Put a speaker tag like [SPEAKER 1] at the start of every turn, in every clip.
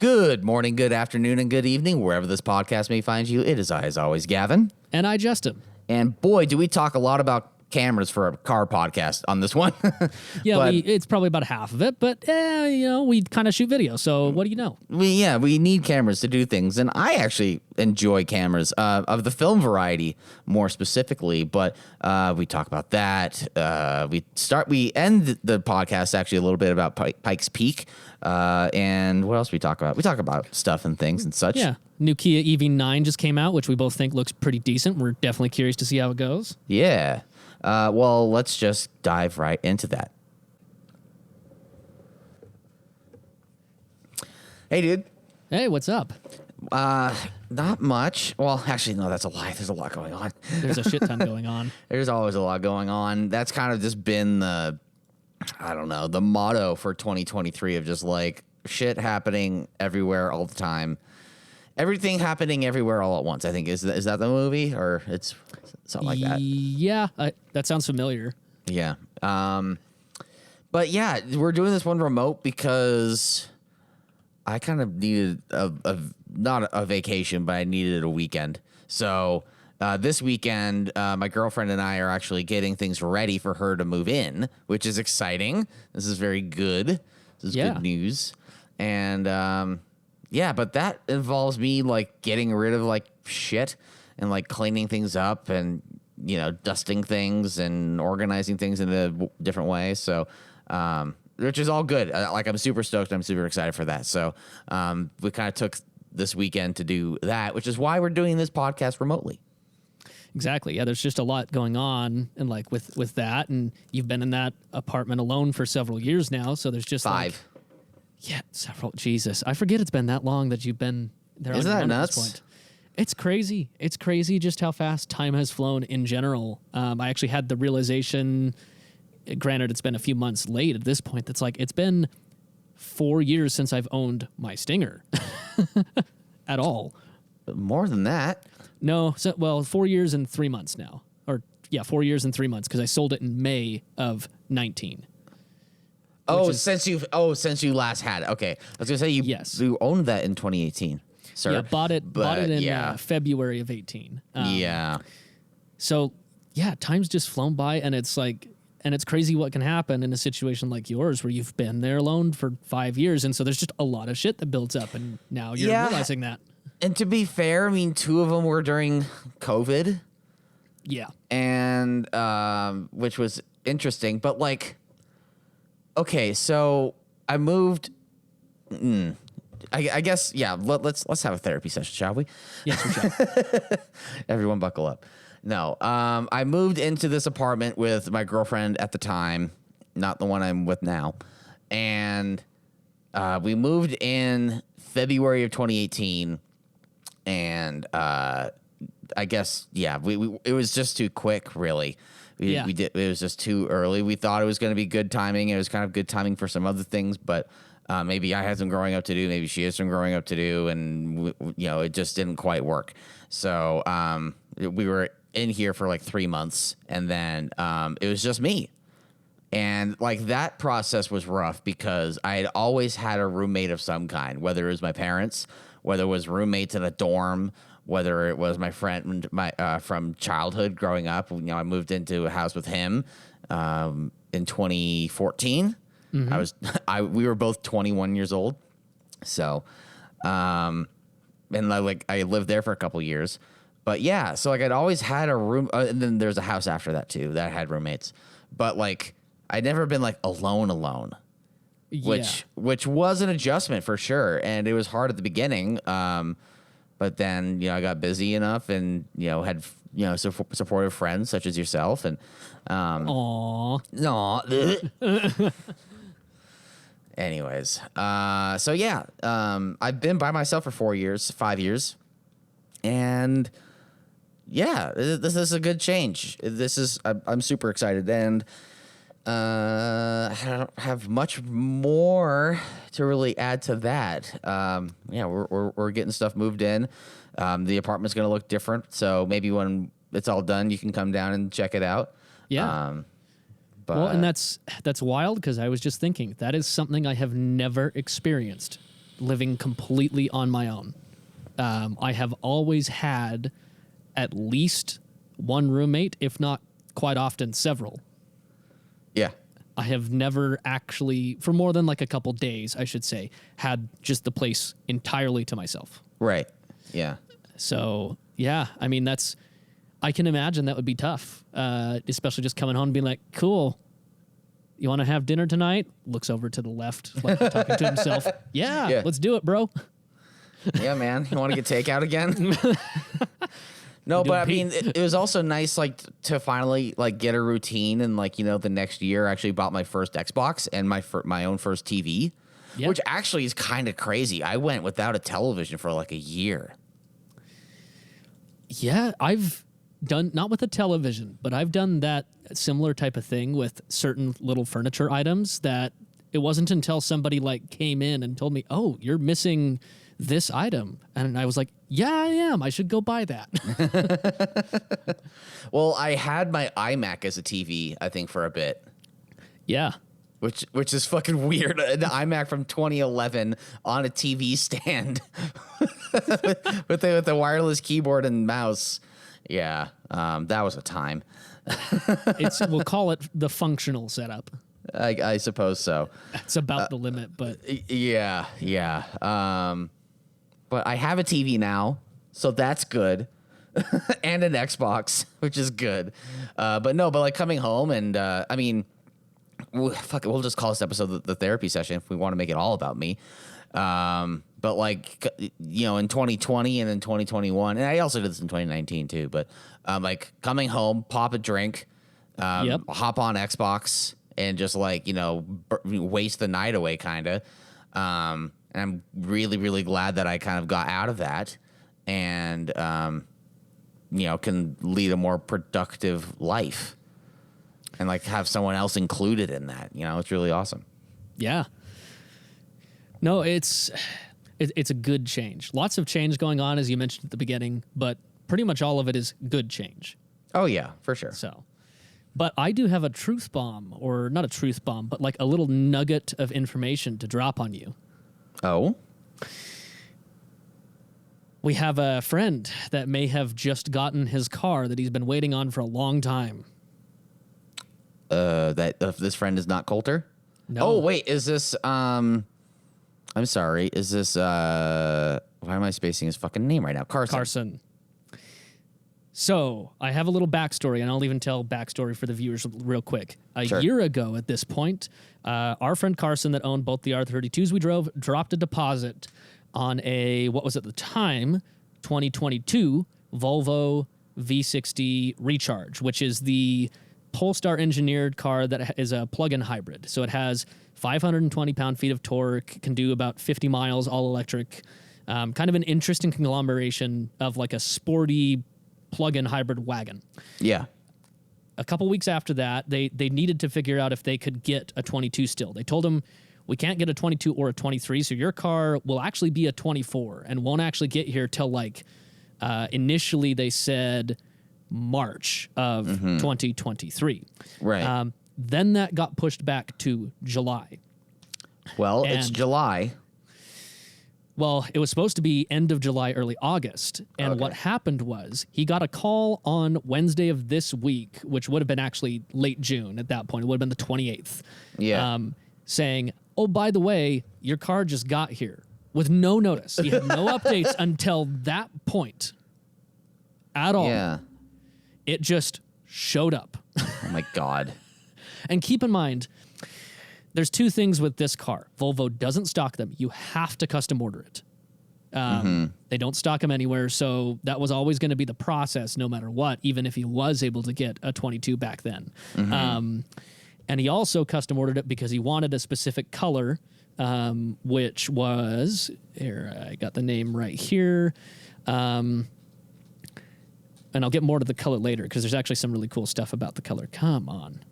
[SPEAKER 1] Good morning, good afternoon, and good evening, wherever this podcast may find you. It is I, as always, Gavin.
[SPEAKER 2] And I, Justin.
[SPEAKER 1] And boy, do we talk a lot about cameras for a car podcast on this one.
[SPEAKER 2] Yeah, it's probably about half of it, but we kind of shoot video, so what do you know?
[SPEAKER 1] We need cameras to do things, and I actually enjoy cameras of the film variety more specifically. But we talk about that. We end the podcast actually a little bit about Pikes Peak, and what else we talk about? We talk about stuff and things and such.
[SPEAKER 2] Yeah, new Kia EV9 just came out, which we both think looks pretty decent. We're definitely curious to see how it goes.
[SPEAKER 1] Yeah. Well, let's just dive right into that. Hey, dude.
[SPEAKER 2] Hey, what's up?
[SPEAKER 1] Not much. Well, actually, no, that's a lie. There's a lot going on.
[SPEAKER 2] There's a shit ton going on.
[SPEAKER 1] There's always a lot going on. That's kind of just been the motto for 2023 of just like shit happening everywhere all the time. Everything happening everywhere all at once, I think. Is that the movie? Or it's something like that?
[SPEAKER 2] Yeah, that sounds familiar.
[SPEAKER 1] Yeah. But yeah, we're doing this one remote because I kind of needed not a vacation, but I needed a weekend. So this weekend, my girlfriend and I are actually getting things ready for her to move in, which is exciting. This is very good. This is good news. And yeah, but that involves me like getting rid of like shit and like cleaning things up and, dusting things and organizing things in a different way. So, which is all good. I'm super stoked. I'm super excited for that. So, we kind of took this weekend to do that, which is why we're doing this podcast remotely.
[SPEAKER 2] Exactly. Yeah, there's just a lot going on, and like with that, and you've been in that apartment alone for several years now. So there's just
[SPEAKER 1] 5.
[SPEAKER 2] Yeah, several. Jesus, I forget it's been that long that you've been there.
[SPEAKER 1] Isn't that nuts?
[SPEAKER 2] At this point. It's crazy. It's crazy just how fast time has flown in general. I actually had the realization, granted it's been a few months late at this point, that's like it's been 4 years since I've owned my Stinger at all.
[SPEAKER 1] More than that.
[SPEAKER 2] No, 4 years and 3 months now. Or, yeah, 4 years and 3 months because I sold it in May of 19.
[SPEAKER 1] Since you last had it. Okay. I was going to say you owned that in 2018. Sir.
[SPEAKER 2] Yeah, bought it in February of 18.
[SPEAKER 1] Yeah.
[SPEAKER 2] So, yeah, time's just flown by, and it's like, and it's crazy what can happen in a situation like yours where you've been there alone for 5 years, and so there's just a lot of shit that builds up, and now you're realizing that.
[SPEAKER 1] And to be fair, I mean, 2 of them were during COVID.
[SPEAKER 2] Yeah.
[SPEAKER 1] And which was interesting, but like, okay, so I moved. I guess Let's have a therapy session, shall we?
[SPEAKER 2] Yes, we shall.
[SPEAKER 1] Everyone, buckle up. No, I moved into this apartment with my girlfriend at the time, not the one I'm with now, and we moved in February of 2018, and I guess it was just too quick, really. It was just too early. We thought it was going to be good timing. It was kind of good timing for some other things, but maybe I had some growing up to do. Maybe she has some growing up to do, and it just didn't quite work. So we were in here for like 3 months, and then it was just me. And like that process was rough because I had always had a roommate of some kind, whether it was my parents, whether it was roommates in a dorm, whether it was my friend from childhood growing up. I moved into a house with him in 2014. Mm-hmm. We were both 21 years old. So, and I lived there for a couple years. But yeah, so like I'd always had a room, and then there's a house after that too that had roommates. But like I'd never been like alone.
[SPEAKER 2] Yeah.
[SPEAKER 1] Which was an adjustment for sure, and it was hard at the beginning. But then, I got busy enough and, had, supportive friends such as yourself. And, anyways, so yeah, I've been by myself for 5 years. And yeah, this is a good change. I'm super excited. And, I don't have much more to really add to that. We're getting stuff moved in. The apartment's going to look different, so maybe when it's all done, you can come down and check it out.
[SPEAKER 2] Yeah. And that's wild because I was just thinking that is something I have never experienced. living completely on my own. I have always had at least one roommate, if not quite often several.
[SPEAKER 1] Yeah.
[SPEAKER 2] I have never actually, for more than like a couple days, I should say, had just the place entirely to myself.
[SPEAKER 1] Right. Yeah.
[SPEAKER 2] So, yeah, I mean, I can imagine that would be tough, especially just coming home and being like, cool, you want to have dinner tonight? Looks over to the left, like talking to himself. Yeah, let's do it, bro.
[SPEAKER 1] Yeah, man. You want to get takeout again? No, but I mean, it was also nice, like, to finally, like, get a routine. And, like, you know, the next year I actually bought my first Xbox and my own first TV, which actually is kind of crazy. I went without a television for, like, a year.
[SPEAKER 2] Yeah, I've done, not with a television, but I've done that similar type of thing with certain little furniture items that it wasn't until somebody, like, came in and told me, oh, you're missing this item. And I was like, yeah, I am. I should go buy that.
[SPEAKER 1] Well, I had my iMac as a TV, I think, for a bit.
[SPEAKER 2] Yeah.
[SPEAKER 1] Which is fucking weird. The iMac from 2011 on a TV stand with the wireless keyboard and mouse. Yeah, that was a time.
[SPEAKER 2] We'll call it the functional setup.
[SPEAKER 1] I suppose so.
[SPEAKER 2] It's about the limit, but
[SPEAKER 1] yeah. But I have a TV now, so that's good, and an Xbox, which is good. But like coming home and I mean, fuck it, we'll just call this episode the therapy session if we want to make it all about me. But like, you know, in 2020 and in 2021, and I also did this in 2019 too. But like coming home, pop a drink, hop on Xbox, and just like, you know, waste the night away, kind of. And I'm really, really glad that I kind of got out of that and, you know, can lead a more productive life and like have someone else included in that. You know, it's really awesome.
[SPEAKER 2] Yeah. No, it's a good change. Lots of change going on, as you mentioned at the beginning, but pretty much all of it is good change.
[SPEAKER 1] Oh, yeah, for sure.
[SPEAKER 2] So, but I do have a truth bomb, or not a truth bomb, but like a little nugget of information to drop on you.
[SPEAKER 1] Oh?
[SPEAKER 2] We have a friend that may have just gotten his car that he's been waiting on for a long time.
[SPEAKER 1] This friend is not Coulter?
[SPEAKER 2] No.
[SPEAKER 1] Oh, wait, is this, I'm sorry, is this, why am I spacing his fucking name right now? Carson.
[SPEAKER 2] So, I have a little backstory, and I'll even tell backstory for the viewers real quick. A
[SPEAKER 1] Sure.
[SPEAKER 2] year ago at this point, our friend Carson that owned both the R32s we drove dropped a deposit on a, what was at the time, 2022 Volvo V60 Recharge, which is the Polestar engineered car that is a plug-in hybrid. So it has 520 pound-feet of torque, can do about 50 miles, all electric. Kind of an interesting conglomeration of like a sporty plug-in hybrid wagon.
[SPEAKER 1] Yeah.
[SPEAKER 2] A couple weeks after that, they needed to figure out if they could get a 22 still. They told him, we can't get a 22 or a 23, so your car will actually be a 24 and won't actually get here till like, initially they said March of 2023.
[SPEAKER 1] Right.
[SPEAKER 2] Then that got pushed back to July.
[SPEAKER 1] Well, it's July.
[SPEAKER 2] Well, it was supposed to be end of July, early August. And what happened was he got a call on Wednesday of this week, which would have been actually late June at that point. It would have been the 28th.
[SPEAKER 1] Yeah.
[SPEAKER 2] Saying, oh, by the way, your car just got here with no notice. He had no updates until that point at all.
[SPEAKER 1] Yeah.
[SPEAKER 2] It just showed up.
[SPEAKER 1] Oh, my God.
[SPEAKER 2] And keep in mind, there's two things with this car. Volvo doesn't stock them. You have to custom order it. They don't stock them anywhere, so that was always going to be the process no matter what, even if he was able to get a 22 back then. And he also custom ordered it because he wanted a specific color, which was, here, I got the name right here. And I'll get more to the color later because there's actually some really cool stuff about the color. Come on.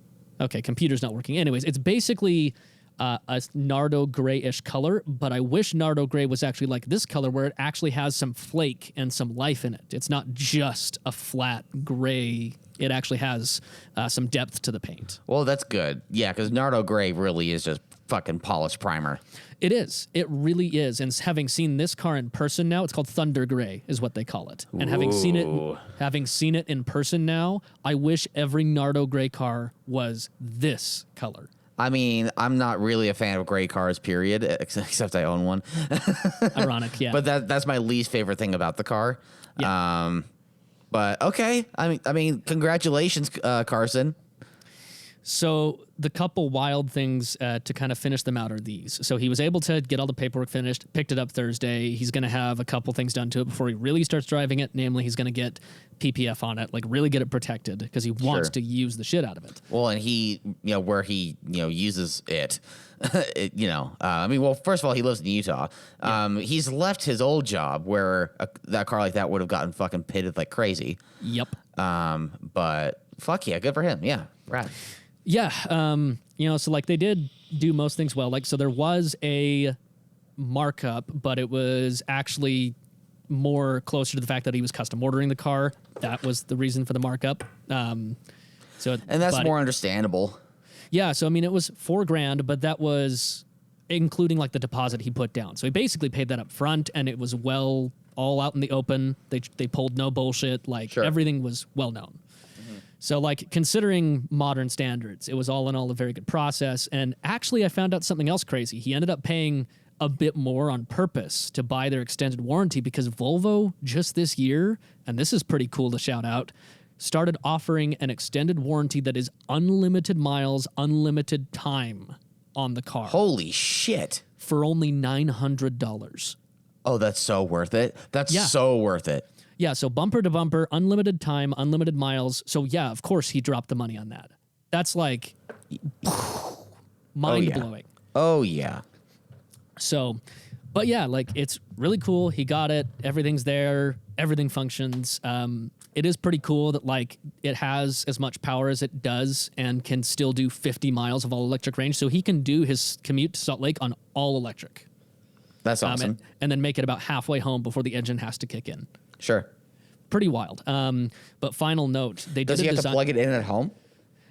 [SPEAKER 2] Okay, computer's not working. Anyways, it's basically a Nardo grayish color, but I wish Nardo gray was actually like this color where it actually has some flake and some life in it. It's not just a flat gray. It actually has some depth to the paint.
[SPEAKER 1] Well, that's good. Yeah, because Nardo Gray really is just fucking polished primer.
[SPEAKER 2] It is. It really is. And having seen this car in person now, it's called Thunder Gray is what they call it. And having seen it in person now, I wish every Nardo gray car was this color.
[SPEAKER 1] I mean, I'm not really a fan of gray cars, period, except I own one.
[SPEAKER 2] Ironic, yeah.
[SPEAKER 1] But that's my least favorite thing about the car.
[SPEAKER 2] Yeah.
[SPEAKER 1] But okay. I mean, congratulations, Carson.
[SPEAKER 2] So the couple wild things to kind of finish them out are these. So he was able to get all the paperwork finished, picked it up Thursday. He's going to have a couple things done to it before he really starts driving it. Namely, he's going to get PPF on it, like really get it protected because he wants to use the shit out of it.
[SPEAKER 1] Well, and he, where he, uses it, I mean, well, first of all, he lives in Utah. He's left his old job where that car like that would have gotten fucking pitted like crazy.
[SPEAKER 2] Yep.
[SPEAKER 1] But fuck yeah, good for him. Yeah, rad.
[SPEAKER 2] Yeah, so like they did do most things well. Like, so there was a markup, but it was actually more closer to the fact that he was custom ordering the car. That was the reason for the markup. And
[SPEAKER 1] that's more understandable.
[SPEAKER 2] Yeah, so I mean, it was $4,000, but that was including like the deposit he put down. So he basically paid that up front, and it was all out in the open. They pulled no bullshit. Like everything was well known. So, like, considering modern standards, it was all in all a very good process. And actually, I found out something else crazy. He ended up paying a bit more on purpose to buy their extended warranty because Volvo just this year, and this is pretty cool to shout out, started offering an extended warranty that is unlimited miles, unlimited time on the car.
[SPEAKER 1] Holy shit.
[SPEAKER 2] For only $900.
[SPEAKER 1] Oh, that's so worth it. That's so worth it.
[SPEAKER 2] Yeah, so bumper to bumper, unlimited time, unlimited miles. So yeah, of course he dropped the money on that. That's like mind-blowing.
[SPEAKER 1] Oh, yeah.
[SPEAKER 2] So, but yeah, like it's really cool. He got it. Everything's there. Everything functions. It is pretty cool that like it has as much power as it does and can still do 50 miles of all electric range. So he can do his commute to Salt Lake on all electric.
[SPEAKER 1] That's awesome.
[SPEAKER 2] And then make it about halfway home before the engine has to kick in.
[SPEAKER 1] Sure.
[SPEAKER 2] Pretty wild. But final note,
[SPEAKER 1] Does he have to plug it in at home?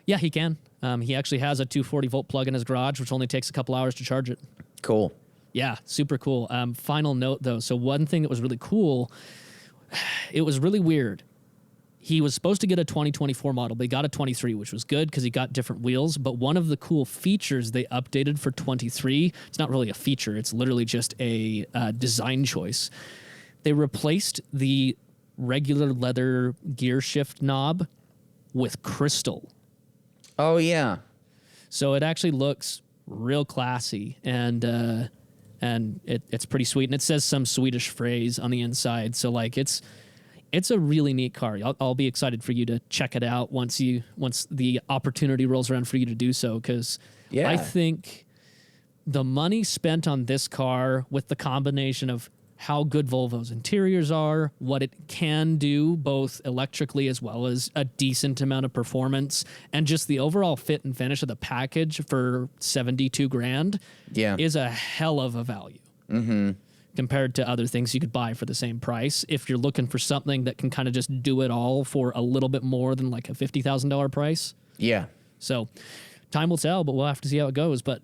[SPEAKER 2] Yeah, he can. He actually has a 240 volt plug in his garage, which only takes a couple hours to charge it.
[SPEAKER 1] Cool.
[SPEAKER 2] Yeah, super cool. Final note though. So one thing that was really cool, it was really weird. He was supposed to get a 2024 model, but he got a 23, which was good because he got different wheels. But one of the cool features they updated for 23, it's not really a feature. It's literally just a design choice. They replaced the regular leather gear shift knob with crystal.
[SPEAKER 1] Oh, yeah.
[SPEAKER 2] So it actually looks real classy, and it's pretty sweet. And it says some Swedish phrase on the inside. So like it's a really neat car. I'll be excited for you to check it out once the opportunity rolls around for you to do so. Because I think the money spent on this car with the combination of how good Volvo's interiors are, what it can do both electrically as well as a decent amount of performance, and just the overall fit and finish of the package for $72,000 is a hell of a value compared to other things you could buy for the same price. If you're looking for something that can kind of just do it all for a little bit more than like a $50,000 price.
[SPEAKER 1] Yeah.
[SPEAKER 2] So time will tell, but we'll have to see how it goes. But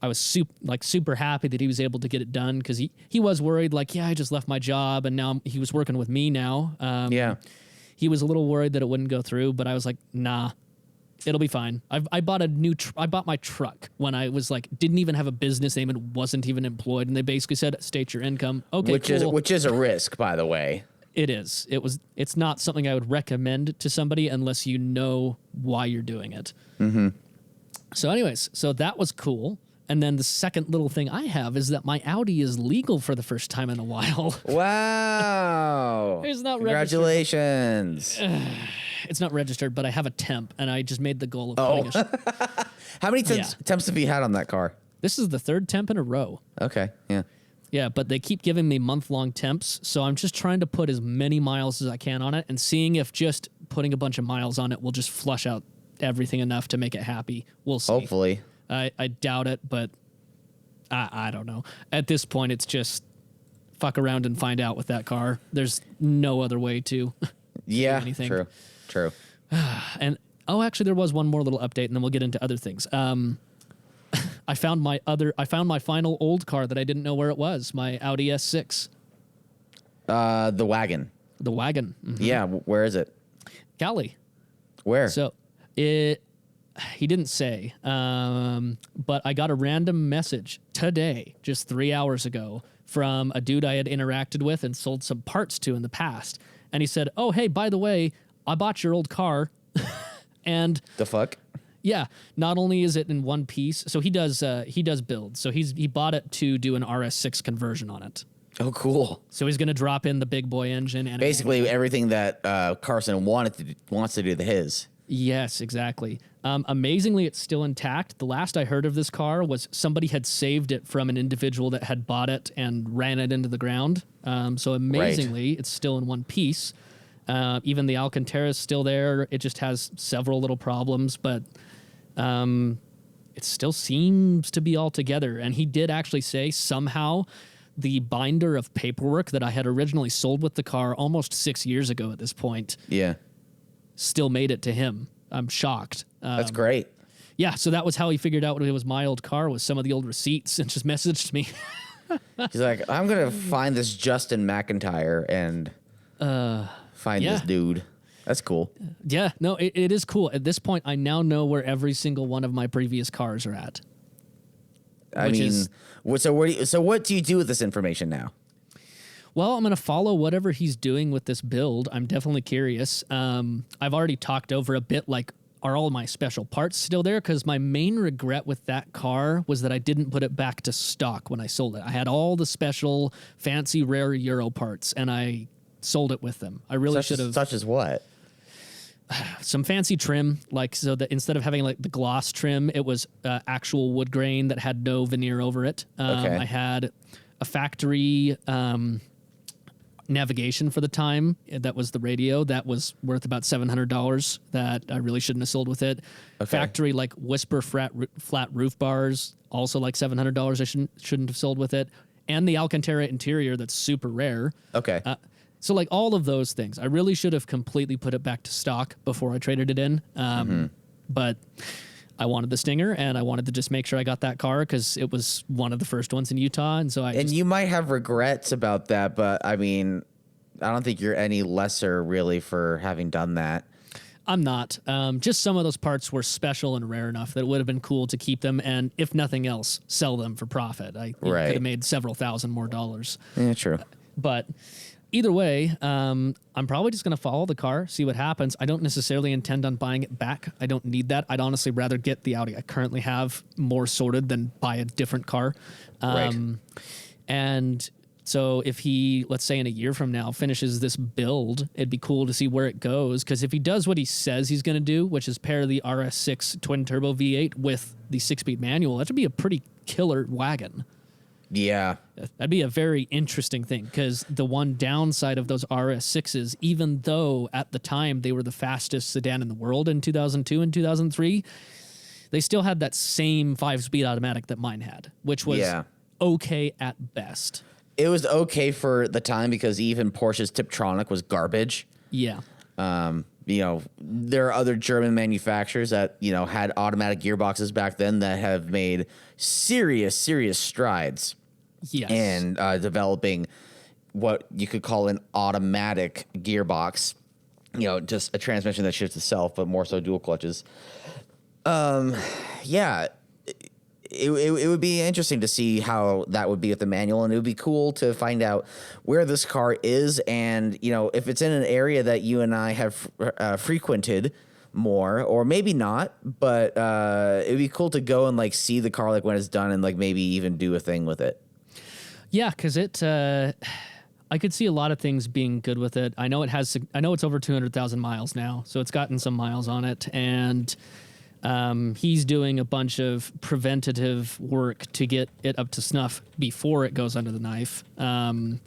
[SPEAKER 2] I was super happy that he was able to get it done because he was worried, like, I just left my job and now he was working with me now. He was a little worried that it wouldn't go through, but I was like, nah, it'll be fine. I bought I bought my truck when I was like, didn't even have a business name and wasn't even employed. And they basically said, state your income. Okay, cool.
[SPEAKER 1] Which is a risk, by the way.
[SPEAKER 2] It is. It's not something I would recommend to somebody unless you know why you're doing it. Mm-hmm. So anyways, that was cool. And then the second little thing I have is that my Audi is legal for the first time in a while.
[SPEAKER 1] Wow.
[SPEAKER 2] It's not
[SPEAKER 1] Congratulations.
[SPEAKER 2] It's not registered, but I have a temp, and I just made the goal of putting a...
[SPEAKER 1] How many temps have you had on that car?
[SPEAKER 2] This is the third temp in a row.
[SPEAKER 1] Okay, yeah.
[SPEAKER 2] Yeah, but they keep giving me month-long temps, so I'm just trying to put as many miles as I can on it and seeing if just putting a bunch of miles on it will just flush out everything enough to make it happy. We'll see.
[SPEAKER 1] Hopefully.
[SPEAKER 2] I doubt it, but I don't know. At this point, it's just fuck around and find out with that car. There's no other way to do anything. True. And actually, there was one more little update, and then we'll get into other things. I found my final old car that I didn't know where it was. My Audi S6.
[SPEAKER 1] The wagon.
[SPEAKER 2] The wagon. Mm-hmm.
[SPEAKER 1] Yeah. Where is it?
[SPEAKER 2] Cali.
[SPEAKER 1] Where?
[SPEAKER 2] So he didn't say, but I got a random message today, just 3 hours ago, from a dude I had interacted with and sold some parts to in the past. And he said, "Oh, hey, by the way, I bought your old car." And
[SPEAKER 1] the fuck?
[SPEAKER 2] Yeah, not only is it in one piece, so he does builds. So he bought it to do an RS6 conversion on it.
[SPEAKER 1] Oh, cool.
[SPEAKER 2] So he's going to drop in the big boy engine and
[SPEAKER 1] basically everything that Carson wants to do to his.
[SPEAKER 2] Yes, exactly. Amazingly, it's still intact. The last I heard of this car was somebody had saved it from an individual that had bought it and ran it into the ground. So amazingly, It's still in one piece. Even the Alcantara is still there. It just has several little problems, but it still seems to be all together. And he did actually say somehow the binder of paperwork that I had originally sold with the car almost 6 years ago at this point.
[SPEAKER 1] Yeah.
[SPEAKER 2] Still made it to him. I'm shocked.
[SPEAKER 1] That's great.
[SPEAKER 2] Yeah, so that was how he figured out it was my old car, was some of the old receipts, and just messaged me.
[SPEAKER 1] He's like, I'm going to find this Justin McIntyre and find this dude. That's cool.
[SPEAKER 2] Yeah, no, it is cool. At this point, I now know where every single one of my previous cars are at.
[SPEAKER 1] So what do you do with this information now?
[SPEAKER 2] Well, I'm going to follow whatever he's doing with this build. I'm definitely curious. I've already talked over a bit, like, are all my special parts still there? Because my main regret with that car was that I didn't put it back to stock when I sold it. I had all the special, fancy, rare Euro parts, and I sold it with them. I really should have.
[SPEAKER 1] Such as what?
[SPEAKER 2] Some fancy trim, like, so that instead of having like the gloss trim, it was actual wood grain that had no veneer over it.
[SPEAKER 1] Okay.
[SPEAKER 2] I had a factory navigation for the time. That was the radio. That was worth about $700 that I really shouldn't have sold with it.
[SPEAKER 1] Okay.
[SPEAKER 2] Factory like Whisper flat roof bars, also like $700 I shouldn't have sold with it. And the Alcantara interior that's super rare.
[SPEAKER 1] Okay.
[SPEAKER 2] So like all of those things, I really should have completely put it back to stock before I traded it in. But I wanted the Stinger, and I wanted to just make sure I got that car because it was one of the first ones in Utah. And so
[SPEAKER 1] you might have regrets about that, but I mean, I don't think you're any lesser really for having done that.
[SPEAKER 2] I'm not. Just some of those parts were special and rare enough that it would have been cool to keep them, and if nothing else, sell them for profit. I could have made several thousand more dollars.
[SPEAKER 1] Yeah, true.
[SPEAKER 2] But either way, I'm probably just going to follow the car, see what happens. I don't necessarily intend on buying it back. I don't need that. I'd honestly rather get the Audi I currently have more sorted than buy a different car.
[SPEAKER 1] Right.
[SPEAKER 2] And so if he, let's say in a year from now, finishes this build, it'd be cool to see where it goes. Because if he does what he says he's going to do, which is pair the RS6 twin-turbo V8 with the 6-speed manual, that should be a pretty killer wagon.
[SPEAKER 1] Yeah.
[SPEAKER 2] That'd be a very interesting thing, because the one downside of those RS6s, even though at the time they were the fastest sedan in the world in 2002 and 2003, they still had that same 5-speed automatic that mine had, which was okay at best.
[SPEAKER 1] It was okay for the time because even Porsche's Tiptronic was garbage.
[SPEAKER 2] Yeah.
[SPEAKER 1] There are other German manufacturers that, had automatic gearboxes back then that have made serious strides.
[SPEAKER 2] Yes.
[SPEAKER 1] And developing what you could call an automatic gearbox, just a transmission that shifts itself, but more so dual clutches. It would be interesting to see how that would be with the manual, and it would be cool to find out where this car is, and if it's in an area that you and I have frequented more, or maybe not, but it'd be cool to go and like see the car like when it's done, and like maybe even do a thing with it.
[SPEAKER 2] Yeah, because I could see a lot of things being good with it. I know it's over 200,000 miles now, so it's gotten some miles on it, and he's doing a bunch of preventative work to get it up to snuff before it goes under the knife. And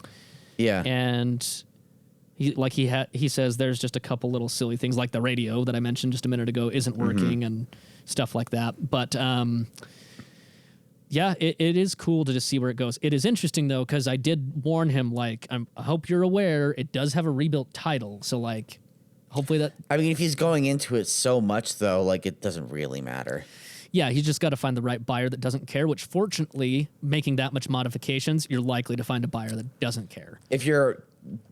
[SPEAKER 2] he says there's just a couple little silly things like the radio that I mentioned just a minute ago isn't working and stuff like that. But it is cool to just see where it goes. It is interesting though, because I did warn him, like, I hope you're aware it does have a rebuilt title. So hopefully that...
[SPEAKER 1] I mean, if he's going into it so much, though, like, it doesn't really matter.
[SPEAKER 2] Yeah, he's just got to find the right buyer that doesn't care, which fortunately, making that much modifications, you're likely to find a buyer that doesn't care.
[SPEAKER 1] If you're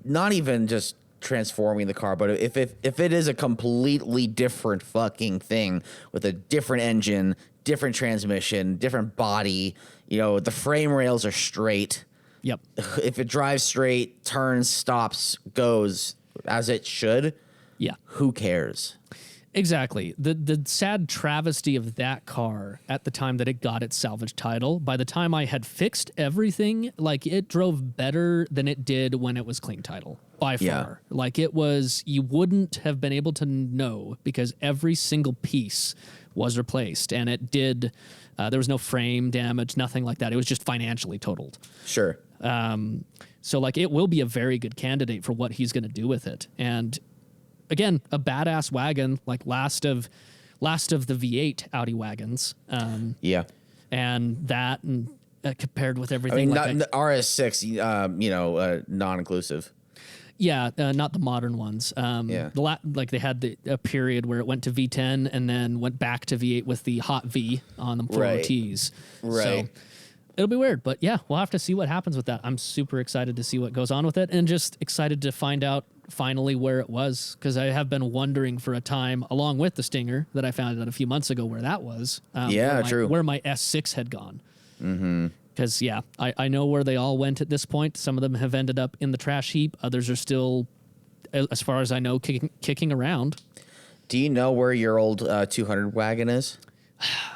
[SPEAKER 1] not even just transforming the car, but if it is a completely different fucking thing with a different engine, different transmission, different body, the frame rails are straight.
[SPEAKER 2] Yep.
[SPEAKER 1] If it drives straight, turns, stops, goes as it should,
[SPEAKER 2] yeah,
[SPEAKER 1] who cares?
[SPEAKER 2] Exactly. The sad travesty of that car at the time that it got its salvage title, by the time I had fixed everything, like it drove better than it did when it was clean title, by far.
[SPEAKER 1] Yeah.
[SPEAKER 2] Like it was, you wouldn't have been able to know because every single piece was replaced and it did, there was no frame damage, nothing like that. It was just financially totaled.
[SPEAKER 1] Sure.
[SPEAKER 2] So like it will be a very good candidate for what he's going to do with it. And again, a badass wagon, like last of the V8 Audi wagons.
[SPEAKER 1] Yeah.
[SPEAKER 2] And that and compared with everything.
[SPEAKER 1] The RS6, non-inclusive.
[SPEAKER 2] Yeah, not the modern ones.
[SPEAKER 1] Yeah.
[SPEAKER 2] They had a period where it went to V10 and then went back to V8 with the hot V on the 4OTs.
[SPEAKER 1] Right.
[SPEAKER 2] So it'll be weird, but yeah, we'll have to see what happens with that. I'm super excited to see what goes on with it and just excited to find out finally where it was, because I have been wondering for a time, along with the Stinger that I found out a few months ago where that was.
[SPEAKER 1] True.
[SPEAKER 2] Where my S6 had gone. Mm-hmm. Because, I know where they all went at this point. Some of them have ended up in the trash heap. Others are still, as far as I know, kicking around.
[SPEAKER 1] Do you know where your old 200 wagon is?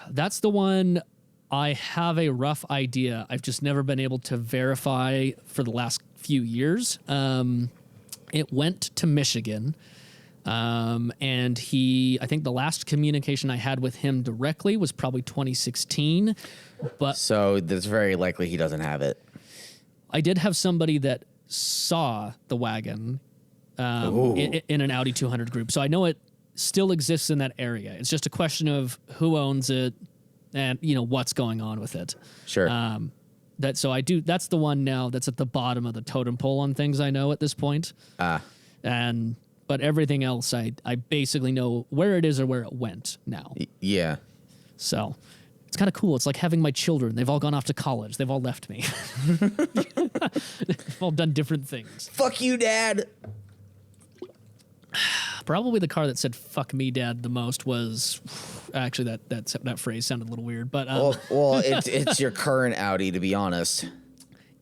[SPEAKER 2] That's the one I have a rough idea. I've just never been able to verify for the last few years. It went to Michigan. And I think the last communication I had with him directly was probably 2016. But
[SPEAKER 1] so it's very likely he doesn't have it.
[SPEAKER 2] I did have somebody that saw the wagon in an Audi 200 group. So I know it still exists in that area. It's just a question of who owns it and, what's going on with it.
[SPEAKER 1] Sure.
[SPEAKER 2] That's the one now that's at the bottom of the totem pole on things I know at this point. But everything else, I basically know where it is or where it went now.
[SPEAKER 1] Yeah.
[SPEAKER 2] So it's kind of cool. It's like having my children. They've all gone off to college. They've all left me. They've all done different things.
[SPEAKER 1] Fuck you, Dad.
[SPEAKER 2] Probably the car that said "fuck me, Dad" the most was actually that phrase sounded a little weird, but
[SPEAKER 1] it's your current Audi, to be honest.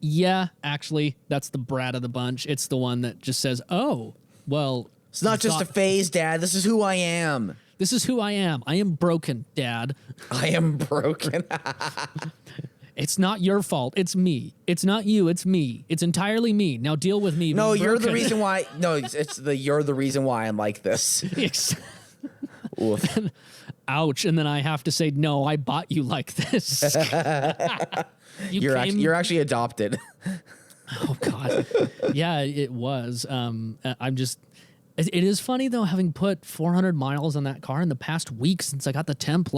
[SPEAKER 2] Yeah, actually, that's the brat of the bunch. It's the one that just says, "Oh, well."
[SPEAKER 1] It's not just a phase, Dad. This is who I am.
[SPEAKER 2] This is who I am. I am broken, Dad.
[SPEAKER 1] I am broken.
[SPEAKER 2] It's not your fault. It's me. It's not you. It's me. It's entirely me. Now deal with me.
[SPEAKER 1] No, you're the reason why. No, you're the reason why I'm like this.
[SPEAKER 2] Ouch. And then I have to say, no, I bought you like this.
[SPEAKER 1] You're actually adopted.
[SPEAKER 2] Oh, God. Yeah, it was. It is funny, though, having put 400 miles on that car in the past week since I got the temp,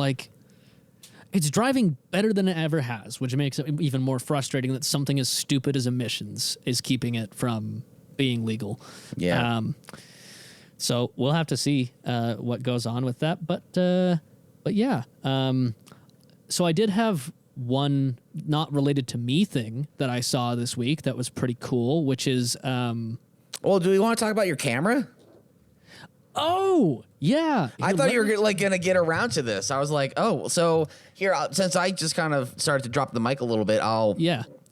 [SPEAKER 2] it's driving better than it ever has, which makes it even more frustrating that something as stupid as emissions is keeping it from being legal.
[SPEAKER 1] Yeah.
[SPEAKER 2] So we'll have to see what goes on with that. But yeah. So I did have one not related to me thing that I saw this week that was pretty cool, which is...
[SPEAKER 1] well, do we want to talk about your camera?
[SPEAKER 2] Oh, yeah.
[SPEAKER 1] I thought you were going to get around to this. I was like, oh, so here, since I just kind of started to drop the mic a little bit, I'll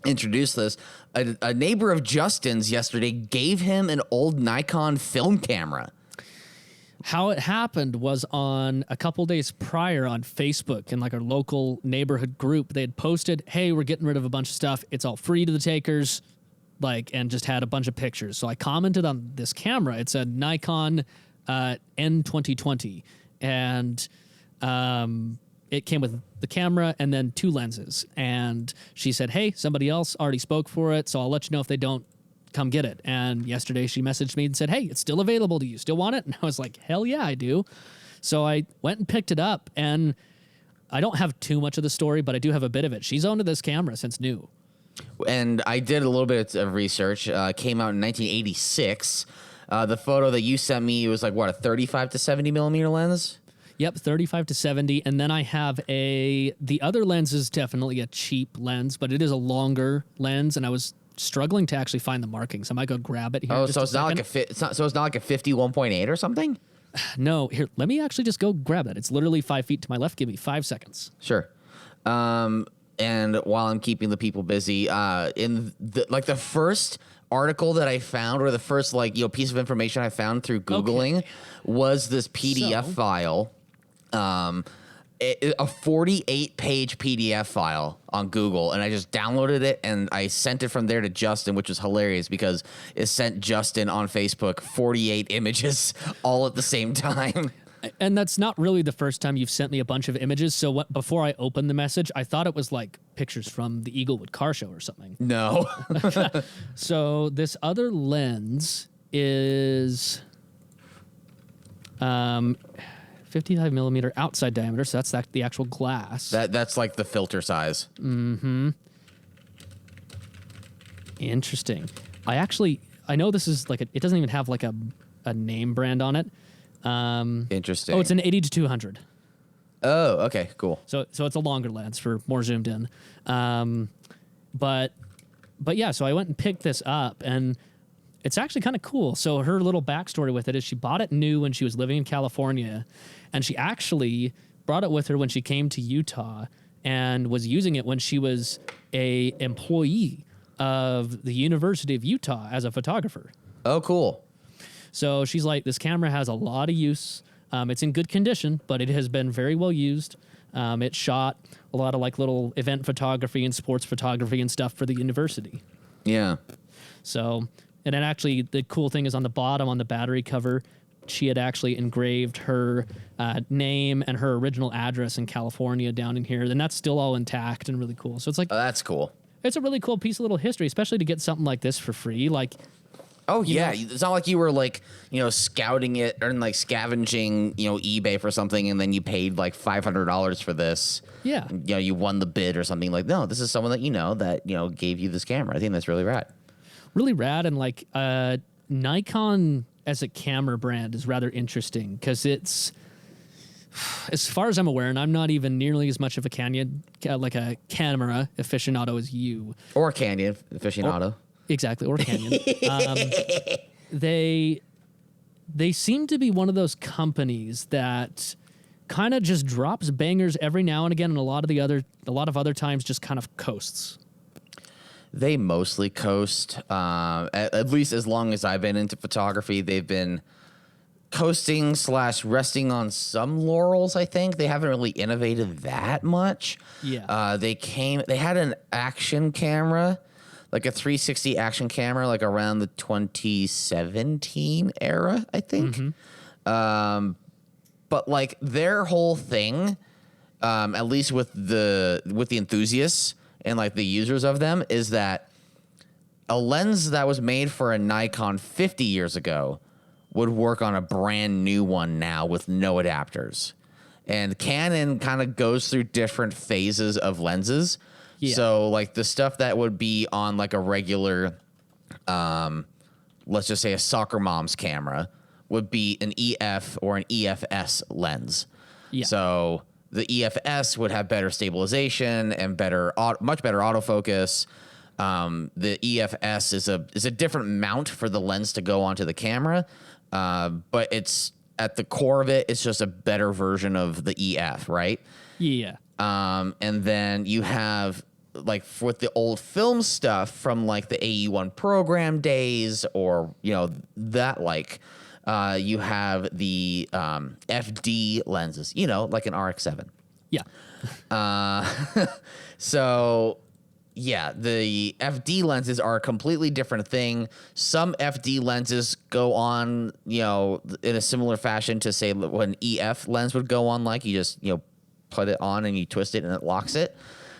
[SPEAKER 1] introduce this. A neighbor of Justin's yesterday gave him an old Nikon film camera.
[SPEAKER 2] How it happened was on a couple days prior on Facebook in our local neighborhood group. They had posted, hey, we're getting rid of a bunch of stuff. It's all free to the takers, and just had a bunch of pictures. So I commented on this camera. It said Nikon N2020, and it came with the camera and then 2 lenses. And she said, hey, somebody else already spoke for it, so I'll let you know if they don't, come get it. And yesterday she messaged me and said, hey, it's still available. Do you still want it? And I was like, hell yeah, I do. So I went and picked it up, and I don't have too much of the story, but I do have a bit of it. She's owned this camera since new.
[SPEAKER 1] And I did a little bit of research. Came out in 1986. The photo that you sent me was a 35 to 70 millimeter lens?
[SPEAKER 2] Yep, 35 to 70. And then I have the other lens is definitely a cheap lens, but it is a longer lens. And I was struggling to actually find the markings. I might go grab it here.
[SPEAKER 1] Oh,
[SPEAKER 2] just
[SPEAKER 1] so
[SPEAKER 2] a
[SPEAKER 1] it's not like
[SPEAKER 2] second.
[SPEAKER 1] so it's not like a 51.8 or something?
[SPEAKER 2] No, here, let me actually just go grab that. It's literally 5 feet to my left. Give me 5 seconds.
[SPEAKER 1] Sure. And while I'm keeping the people busy, in the first article that I found, or the first piece of information I found through Googling, was this PDF file, a 48-page PDF file on Google, and I just downloaded it and I sent it from there to Justin, which was hilarious because it sent Justin on Facebook 48 images all at the same time.
[SPEAKER 2] And that's not really the first time you've sent me a bunch of images. So before I opened the message, I thought it was like pictures from the Eaglewood car show or something.
[SPEAKER 1] No.
[SPEAKER 2] So this other lens is 55 millimeter outside diameter. So that's the actual glass.
[SPEAKER 1] That's like the filter size.
[SPEAKER 2] Mm-hmm. Interesting. I know this is like it doesn't even have like a name brand on it.
[SPEAKER 1] Interesting.
[SPEAKER 2] Oh, it's an 80 to 200.
[SPEAKER 1] Oh, okay, cool.
[SPEAKER 2] So it's a longer lens for more zoomed in. But yeah, so I went and picked this up, and it's actually kind of cool. So her little backstory with it is she bought it new when she was living in California, and she actually brought it with her when she came to Utah and was using it when she was a employee of the University of Utah as a photographer.
[SPEAKER 1] Oh, cool.
[SPEAKER 2] So she's like, this camera has a lot of use. It's in good condition, but it has been very well used. It shot a lot of like little event photography and sports photography and stuff for the university.
[SPEAKER 1] Yeah.
[SPEAKER 2] So, and then actually the cool thing is on the bottom on the battery cover, she had actually engraved her name and her original address in California down in here. And that's still all intact and really cool. So it's like,
[SPEAKER 1] Oh, that's cool.
[SPEAKER 2] it's a really cool piece of little history, especially to get something like this for free. Like,
[SPEAKER 1] Oh yeah,
[SPEAKER 2] know?
[SPEAKER 1] it's not like you were scouting it or scavenging eBay for something and then you paid like $500 for this.
[SPEAKER 2] yeah.
[SPEAKER 1] You won the bid or something. Like, no, this is someone that gave you this camera. I think that's really rad.
[SPEAKER 2] Really rad, and like Nikon as a camera brand is rather interesting because it's, as far as I'm aware, and I'm not even nearly as much of a like a camera aficionado as you.
[SPEAKER 1] Or Canyon aficionado.
[SPEAKER 2] Exactly, or Canyon. They seem to be one of those companies that kind of just drops bangers every now and again, and a lot of other times just kind of coasts.
[SPEAKER 1] They mostly coast. At least as long as I've been into photography, they've been coasting / resting on some laurels. I think they haven't really innovated that much.
[SPEAKER 2] Yeah.
[SPEAKER 1] They had an action camera, like a 360 action camera, like around the 2017 era, I think.
[SPEAKER 2] Mm-hmm.
[SPEAKER 1] But like their whole thing, at least with the enthusiasts and like the users of them, is that a lens that was made for a Nikon 50 years ago would work on a brand new one now with no adapters. And Canon kind of goes through different phases of lenses. Yeah. So like the stuff that would be on like a regular, let's just say a soccer mom's camera, would be an EF or an EFS lens.
[SPEAKER 2] Yeah.
[SPEAKER 1] So the EFS would have better stabilization and much better autofocus. The EFS is a different mount for the lens to go onto the camera, but it's at the core of it's just a better version of the EF, right?
[SPEAKER 2] Yeah.
[SPEAKER 1] And then you have like with the old film stuff from like the AE1 program days, or that you have the FD lenses, like an RX7.
[SPEAKER 2] Yeah.
[SPEAKER 1] So yeah, the FD lenses are a completely different thing. Some FD lenses go on, in a similar fashion to say when EF lens would go on, like you just, put it on and you twist it and it locks it.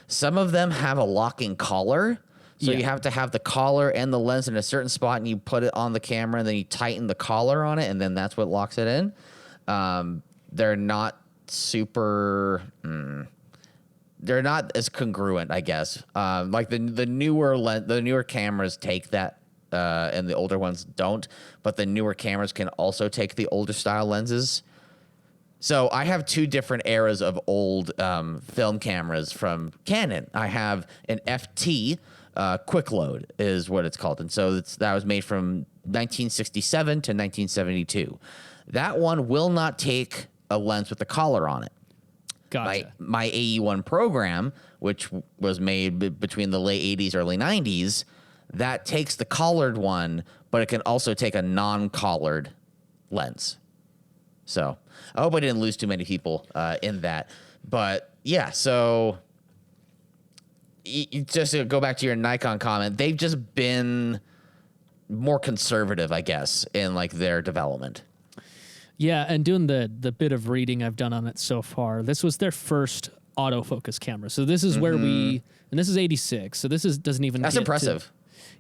[SPEAKER 1] Some of them have a locking collar. So you have to have the collar and the lens in a certain spot, and you put it on the camera, and then you tighten the collar on it, and then that's what locks it in. They're not super... they're not as congruent, I guess. Like the newer cameras take that, and the older ones don't. But the newer cameras can also take the older style lenses. So I have two different eras of old film cameras from Canon. I have an FT, quick load is what it's called. And so that was made from 1967 to 1972. That one will not take a lens with a collar on it.
[SPEAKER 2] Gotcha.
[SPEAKER 1] My AE1 program, which was made between the late 80s, early 90s, that takes the collared one, but it can also take a non-collared lens. So I hope I didn't lose too many people in that. But yeah, so just to go back to your Nikon comment, they've just been more conservative, I guess, in like their development.
[SPEAKER 2] Yeah, and doing the bit of reading I've done on it so far, this was their first autofocus camera. So this is where and this is 86. So this doesn't even.
[SPEAKER 1] That's impressive.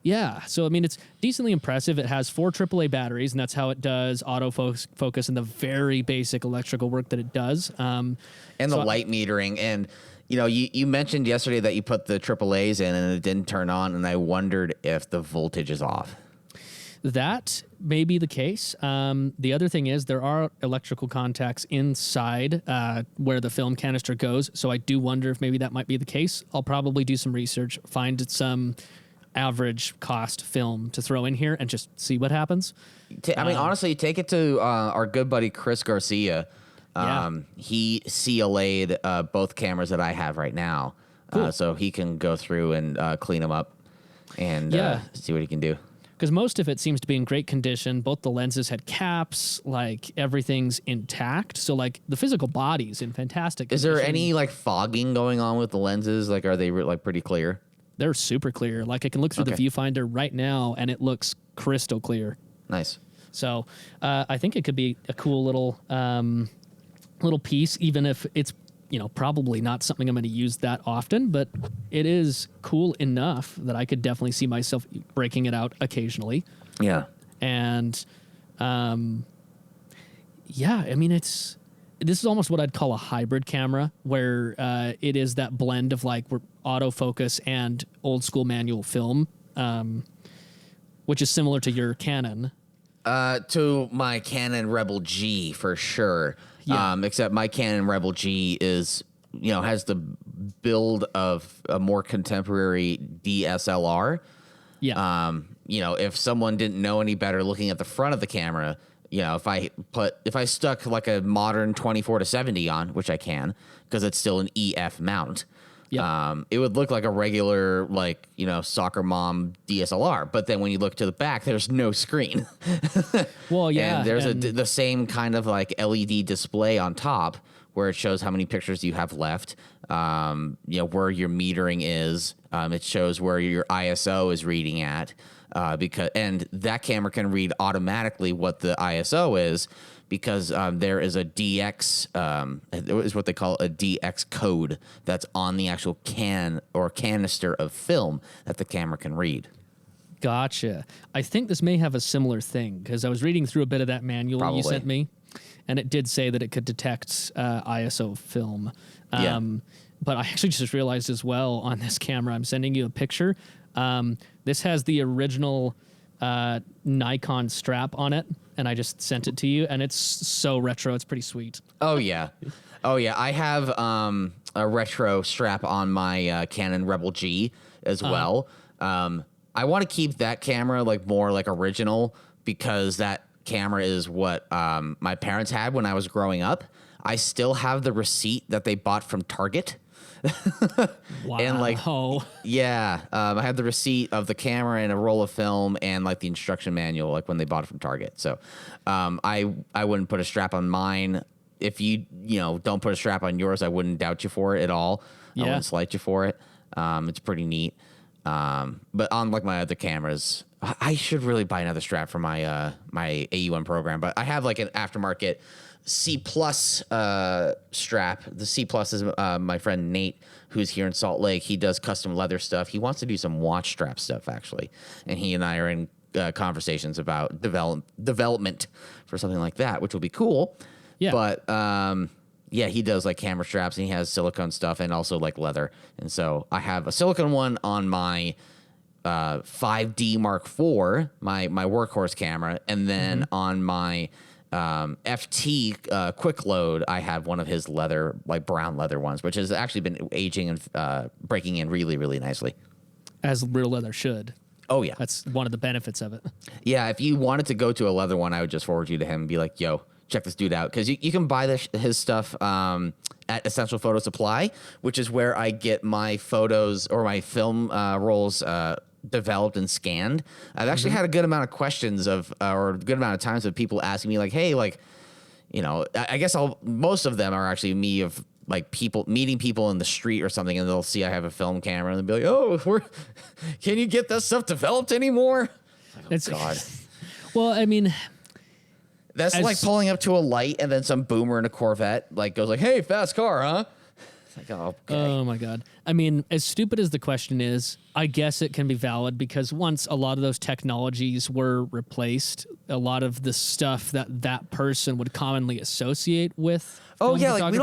[SPEAKER 2] Yeah, so I mean it's decently impressive. It has 4 AAA batteries, and that's how it does autofocus and the very basic electrical work that it does.
[SPEAKER 1] And the light metering, and you mentioned yesterday that you put the AAAs in and it didn't turn on, and I wondered if the voltage is off.
[SPEAKER 2] That may be the case. The other thing is there are electrical contacts inside where the film canister goes, so I do wonder if maybe that might be the case. I'll probably do some research, find some average cost film to throw in here and just see what happens.
[SPEAKER 1] I mean, honestly, take it to our good buddy Chris Garcia. He CLA'd both cameras that I have right now. Cool. So he can go through and clean them up and see what he can do.
[SPEAKER 2] Because most of it seems to be in great condition. Both the lenses had caps, like everything's intact. So like the physical body's in fantastic condition.
[SPEAKER 1] Is there any like fogging going on with the lenses? Like, are they like pretty clear?
[SPEAKER 2] They're super clear. Like I can look through the viewfinder right now and it looks crystal clear.
[SPEAKER 1] Nice.
[SPEAKER 2] So I think it could be a cool little piece, even if it's probably not something I'm going to use that often, but it is cool enough that I could definitely see myself breaking it out occasionally.
[SPEAKER 1] Yeah.
[SPEAKER 2] And I mean this is almost what I'd call a hybrid camera, where it is that blend of like autofocus and old school manual film, which is similar to your Canon.
[SPEAKER 1] To my Canon Rebel G for sure.
[SPEAKER 2] Yeah.
[SPEAKER 1] Except my Canon Rebel G is, has the build of a more contemporary DSLR.
[SPEAKER 2] Yeah.
[SPEAKER 1] If someone didn't know any better looking at the front of the camera, if I stuck like a modern 24-70 on, which I can, because it's still an EF mount. Yep. It would look like a regular, soccer mom DSLR. But then when you look to the back, there's no screen.
[SPEAKER 2] Well, yeah.
[SPEAKER 1] And there's the same kind of like LED display on top where it shows how many pictures you have left, where your metering is. It shows where your ISO is reading at. And that camera can read automatically what the ISO is, because there is a DX, is what they call a DX code that's on the actual can or canister of film that the camera can read.
[SPEAKER 2] Gotcha. I think this may have a similar thing, because I was reading through a bit of that manual you sent me, and it did say that it could detect ISO film. But I actually just realized as well on this camera, I'm sending you a picture. This has the original Nikon strap on it, and I just sent it to you, and it's so retro. It's pretty sweet.
[SPEAKER 1] Oh yeah. I have a retro strap on my Canon Rebel G as well. I want to keep that camera more like original, because that camera is what my parents had when I was growing up. I still have the receipt that they bought from Target.
[SPEAKER 2] Wow.
[SPEAKER 1] And I have the receipt of the camera and a roll of film and the instruction manual, when they bought it from Target. So I wouldn't put a strap on mine. If you don't put a strap on yours, I wouldn't doubt you for it at all. I wouldn't slight you for it. It's pretty neat. But on my other cameras, I should really buy another strap for my my AE1 program. But I have an aftermarket C plus strap. The C plus is my friend Nate, who's here in Salt Lake. He does custom leather stuff. He wants to do some watch strap stuff, actually, and he and I are in conversations about development for something like that, which will be cool.
[SPEAKER 2] Yeah.
[SPEAKER 1] But he does camera straps, and he has silicone stuff and also leather. And so I have a silicone one on my 5D Mark IV, my workhorse camera, and then on my FT Quick Load, I have one of his leather, like brown leather ones, which has actually been aging and breaking in really, really nicely.
[SPEAKER 2] As real leather should.
[SPEAKER 1] Oh, yeah.
[SPEAKER 2] That's one of the benefits of it.
[SPEAKER 1] Yeah, if you wanted to go to a leather one, I would just forward you to him and be like, yo, check this dude out. Because you can buy his stuff at Essential Photo Supply, which is where I get my photos or my film rolls developed and scanned. I've actually had a good amount of questions or a good amount of times of people asking me like, hey, like, you know, I guess most of them are actually me of like meeting people in the street or something, and they'll see I have a film camera and they'll be like, oh, can you get that stuff developed anymore? Like, oh, God.
[SPEAKER 2] Well, I mean,
[SPEAKER 1] that's like pulling up to a light and then some boomer in a Corvette like goes like, hey, fast car, huh? Like, oh, okay.
[SPEAKER 2] Oh my God. I mean, as stupid as the question is, I guess it can be valid because once a lot of those technologies were replaced, a lot of the stuff that person would commonly associate with.
[SPEAKER 1] Oh yeah, like we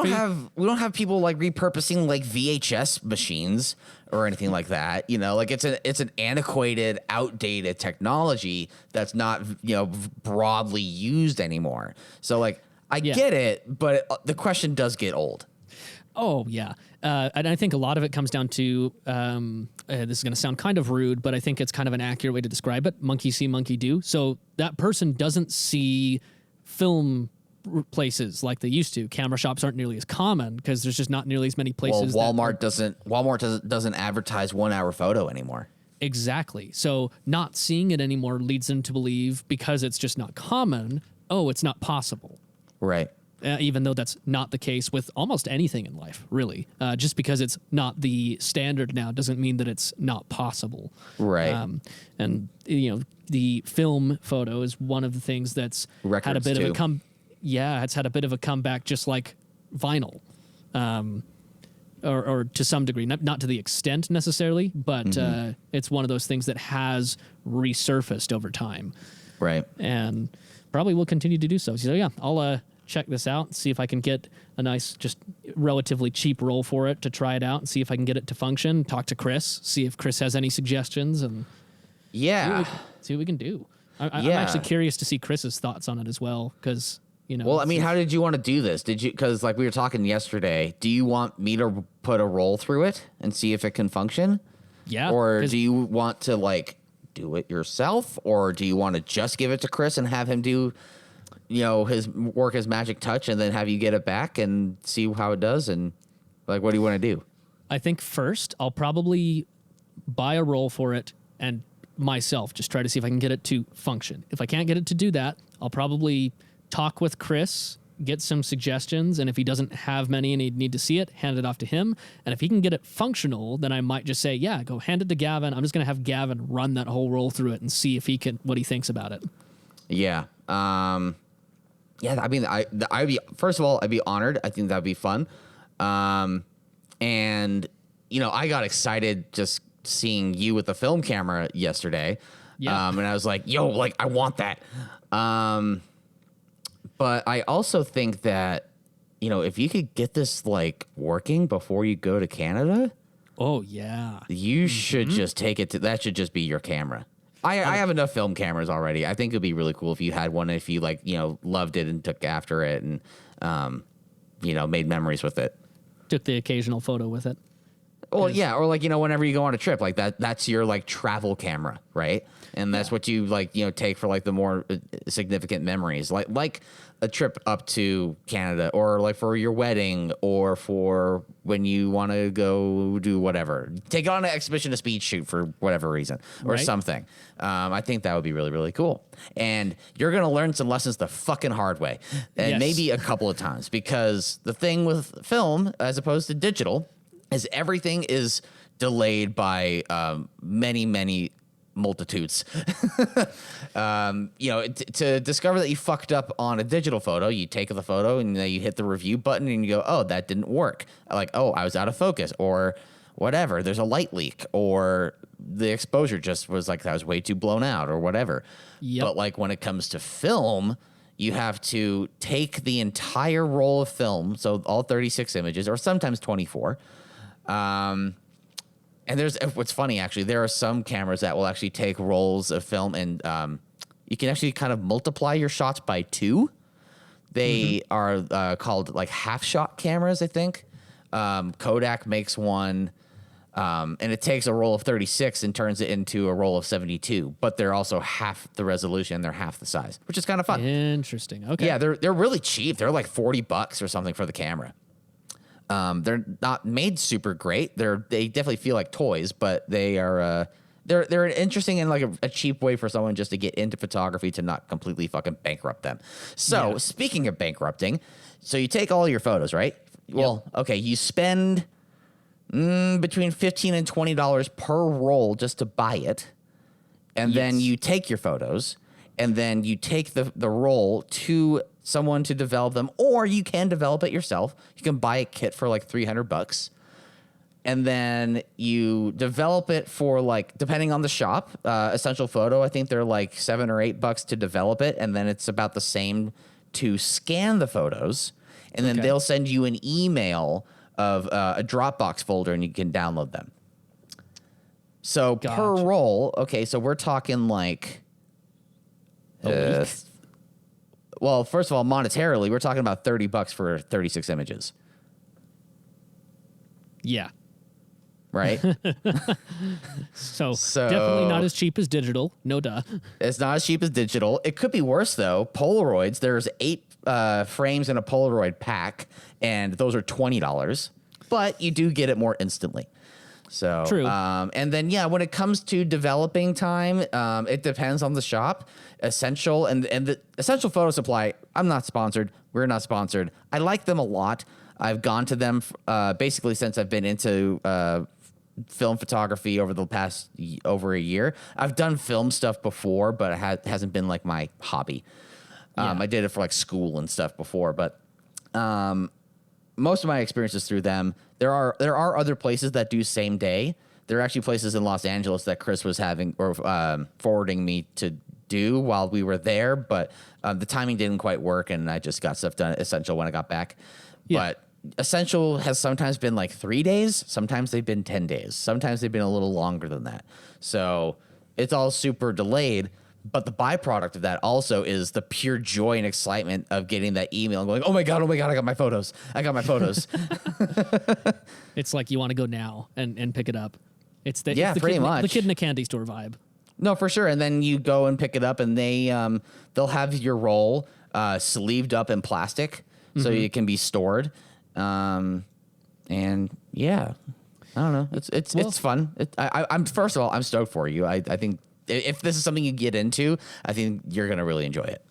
[SPEAKER 1] don't have people like repurposing like VHS machines or anything like that. You know, like it's an antiquated, outdated technology that's not, you know, broadly used anymore. So like I get it, but the question does get old.
[SPEAKER 2] Oh, yeah. And I think a lot of it comes down to, this is going to sound kind of rude, but I think it's kind of an accurate way to describe it. Monkey see, monkey do. So that person doesn't see film places like they used to. Camera shops aren't nearly as common because there's just not nearly as many places.
[SPEAKER 1] Well, Walmart doesn't advertise 1 hour photo anymore.
[SPEAKER 2] Exactly. So not seeing it anymore leads them to believe because it's just not common, oh, it's not possible.
[SPEAKER 1] Right.
[SPEAKER 2] Even though that's not the case with almost anything in life, really. Just because it's not the standard now doesn't mean that it's not possible.
[SPEAKER 1] Right.
[SPEAKER 2] And, you know, the film photo is one of the things that's had a bit of a it's had a bit of a comeback just like vinyl. Or to some degree, not to the extent necessarily, but it's one of those things that has resurfaced over time.
[SPEAKER 1] Right.
[SPEAKER 2] And probably will continue to do so. So, yeah, I'll check this out, see if I can get a nice, just relatively cheap roll for it to try it out and see if I can get it to function. Talk to Chris, see if Chris has any suggestions, and see what we can do. I'm actually curious to see Chris's thoughts on it as well, because, you know.
[SPEAKER 1] Well, I mean, how did you want to do this? Because like we were talking yesterday, do you want me to put a roll through it and see if it can function?
[SPEAKER 2] Yeah.
[SPEAKER 1] Or do you want to like do it yourself, or do you want to just give it to Chris and have him do, you know, his magic touch and then have you get it back and see how it does? And like, what do you want to do?
[SPEAKER 2] I think first I'll probably buy a roll for it and myself just try to see if I can get it to function. If I can't get it to do that, I'll probably talk with Chris, get some suggestions, and if he doesn't have many and he'd need to see it, hand it off to him. And if he can get it functional, then I might just say, yeah, go hand it to Gavin. I'm just going to have Gavin run that whole roll through it and see if what he thinks about it.
[SPEAKER 1] Yeah. Yeah, I mean, I'd be, first of all, I'd be honored. I think that'd be fun. And, you know, I got excited just seeing you with the film camera yesterday.
[SPEAKER 2] Yeah.
[SPEAKER 1] And I was like, yo, like, I want that. But I also think that, you know, if you could get this, like, working before you go to Canada.
[SPEAKER 2] Oh, yeah.
[SPEAKER 1] You should just take it that should just be your camera. I have enough film cameras already. I think it'd be really cool if you had one, if you like, you know, loved it and took after it and, you know, made memories with it.
[SPEAKER 2] Took the occasional photo with it.
[SPEAKER 1] Well, yeah. Or like, you know, whenever you go on a trip like that's your like travel camera. Right. And that's what you like, you know, take for like the more significant memories, like a trip up to Canada, or like for your wedding, or for when you want to go do whatever, take it on an expedition, a speed shoot for whatever reason or something. I think that would be really, really cool. And you're going to learn some lessons the fucking hard way, and maybe a couple of times, because the thing with film as opposed to digital is everything is delayed by many multitudes. You know, to discover that you fucked up on a digital photo, you take the photo and you hit the review button and you go, oh, that didn't work. Like, oh, I was out of focus, or whatever. There's a light leak, or the exposure just was like, that was way too blown out, or whatever. Yep. But like when it comes to film, you have to take the entire roll of film, so all 36 images, or sometimes 24. And there's what's funny, actually, there are some cameras that will actually take rolls of film and you can actually kind of multiply your shots by 2. They are called like half-shot cameras, I think. Kodak makes one, and it takes a roll of 36 and turns it into a roll of 72. But they're also half the resolution. They're half the size, which is kind of fun.
[SPEAKER 2] Interesting. Okay.
[SPEAKER 1] Yeah, they're really cheap. They're like $40 or something for the camera. They're not made super great. They definitely feel like toys, but they are they're interesting and like a cheap way for someone just to get into photography to not completely fucking bankrupt them. So speaking of bankrupting, so you take all your photos, right? Well, okay, you spend between $15 and $20 per roll just to buy it, and then you take your photos, and then you take the roll to someone to develop them, or you can develop it yourself. You can buy a kit for like $300, and then you develop it for like, depending on the shop, Essential Photo, I think they're like $7 or $8 to develop it, and then it's about the same to scan the photos, and then they'll send you an email of a Dropbox folder, and you can download them. So per roll, okay, so we're talking like
[SPEAKER 2] a week?
[SPEAKER 1] Well, first of all, monetarily, we're talking about $30 for 36 images.
[SPEAKER 2] Yeah.
[SPEAKER 1] Right?
[SPEAKER 2] So definitely not as cheap as digital. No duh.
[SPEAKER 1] It's not as cheap as digital. It could be worse, though. Polaroids, there's 8 frames in a Polaroid pack, and those are $20. But you do get it more instantly. So
[SPEAKER 2] true.
[SPEAKER 1] And then, when it comes to developing time, it depends on the shop. Essential and the Essential Photo Supply, I'm not sponsored. We're not sponsored. I like them a lot. I've gone to them basically since I've been into film photography over the past over a year. I've done film stuff before, but it hasn't been like my hobby. I did it for like school and stuff before, but most of my experiences through them. There are other places that do same day. There are actually places in Los Angeles that Chris was having or forwarding me to do while we were there, but the timing didn't quite work, and I just got stuff done at Essential when I got back. Yeah. But Essential has sometimes been like 3 days. Sometimes they've been 10 days. Sometimes they've been a little longer than that. So it's all super delayed. But the byproduct of that also is the pure joy and excitement of getting that email and going, oh my God, I got my photos.
[SPEAKER 2] It's like you want to go now and pick it up. It's the
[SPEAKER 1] pretty much
[SPEAKER 2] the kid in a candy store vibe.
[SPEAKER 1] No, for sure. And then you go and pick it up, and they'll have your roll sleeved up in plastic so it can be stored. And yeah, I don't know. It's fun. I'm first of all, I'm stoked for you. I think if this is something you get into, I think you're gonna really enjoy it.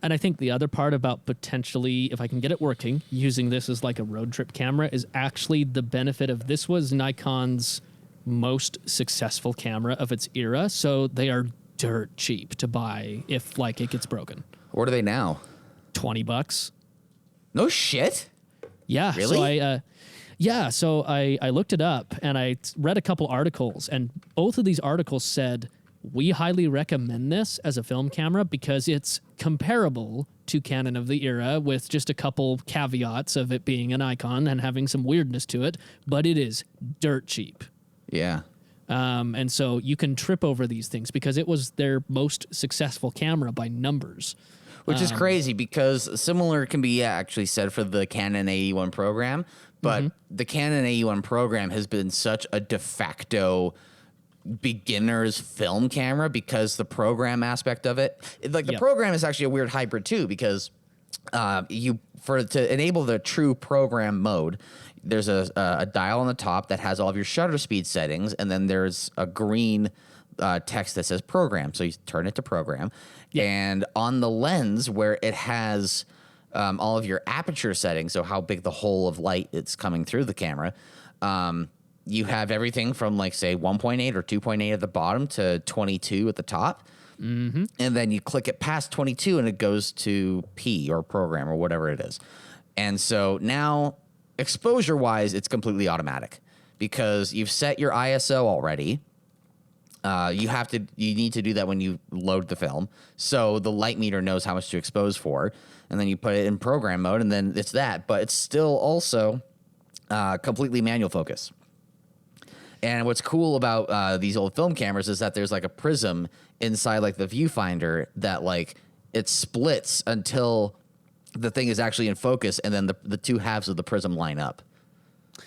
[SPEAKER 2] And I think the other part about potentially, if I can get it working, using this as like a road trip camera is actually the benefit of this was Nikon's most successful camera of its era, so they are dirt cheap to buy if like it gets broken.
[SPEAKER 1] What are they now?
[SPEAKER 2] $20.
[SPEAKER 1] No shit.
[SPEAKER 2] Yeah.
[SPEAKER 1] Really?
[SPEAKER 2] So I looked it up and I read a couple articles, and both of these articles said we highly recommend this as a film camera because it's comparable to Canon of the era with just a couple caveats of it being an Nikon and having some weirdness to it, but it is dirt cheap.
[SPEAKER 1] Yeah.
[SPEAKER 2] And so you can trip over these things because it was their most successful camera by numbers.
[SPEAKER 1] Which is crazy because similar can be actually said for the Canon AE1 program, but the Canon AE1 program has been such a de facto beginner's film camera because the program aspect of it, the program is actually a weird hybrid too because to enable the true program mode, there's a dial on the top that has all of your shutter speed settings, and then there's a green text that says program. So you turn it to program. Yeah. And on the lens where it has all of your aperture settings, so how big the hole of light it's coming through the camera, you have everything from like, say, 1.8 or 2.8 at the bottom to 22 at the top. Mm-hmm. And then you click it past 22 and it goes to P or program or whatever it is. And so now exposure-wise, it's completely automatic because you've set your ISO already. You need to do that when you load the film. So the light meter knows how much to expose for, and then you put it in program mode, and then it's that. But it's still also completely manual focus. And what's cool about these old film cameras is that there's like a prism inside like the viewfinder that like it splits until the thing is actually in focus, and then the two halves of the prism line up,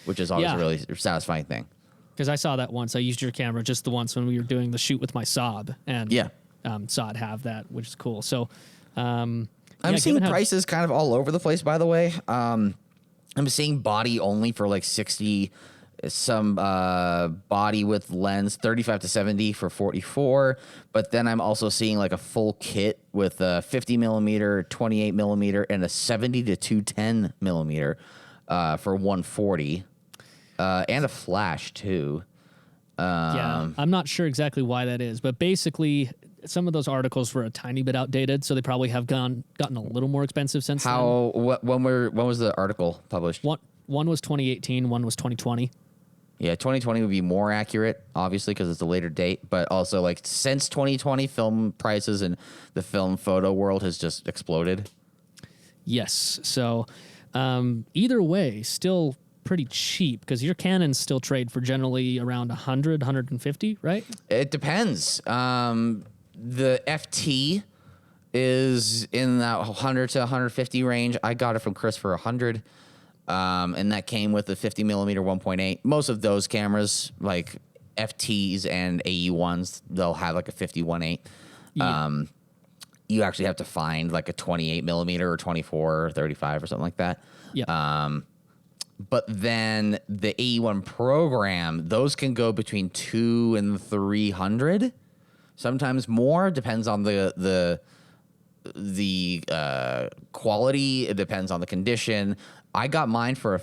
[SPEAKER 1] which is always a really satisfying thing.
[SPEAKER 2] Because I saw that once. I used your camera just the once when we were doing the shoot with my Saab, and saw it have that, which is cool. So
[SPEAKER 1] I'm seeing prices kind of all over the place, by the way. I'm seeing body only for like 60, some body with lens 35 to 70 for 44, but then I'm also seeing like a full kit with a 50 millimeter, 28 millimeter, and a 70 to 210 millimeter for 140, and a flash too.
[SPEAKER 2] I'm not sure exactly why that is, but basically some of those articles were a tiny bit outdated, so they probably have gotten a little more expensive since then.
[SPEAKER 1] When was the article published?
[SPEAKER 2] One was 2018, one was 2020.
[SPEAKER 1] Yeah, 2020 would be more accurate, obviously, because it's a later date. But also, like, since 2020, film prices and the film photo world has just exploded.
[SPEAKER 2] Yes. So either way, still pretty cheap, because your Canons still trade for generally around 100, 150, right?
[SPEAKER 1] It depends. The FT is in that 100 to 150 range. I got it from Chris for 100. And that came with the 50 millimeter 1.8. Most of those cameras, like FTs and AE1s, they'll have like a 51.8. Yeah. You actually have to find like a 28 millimeter or 24 or 35 or something like that.
[SPEAKER 2] Yeah.
[SPEAKER 1] But then the AE1 program, those can go between 200 and 300, sometimes more. Depends on the quality. It depends on the condition. I got mine for a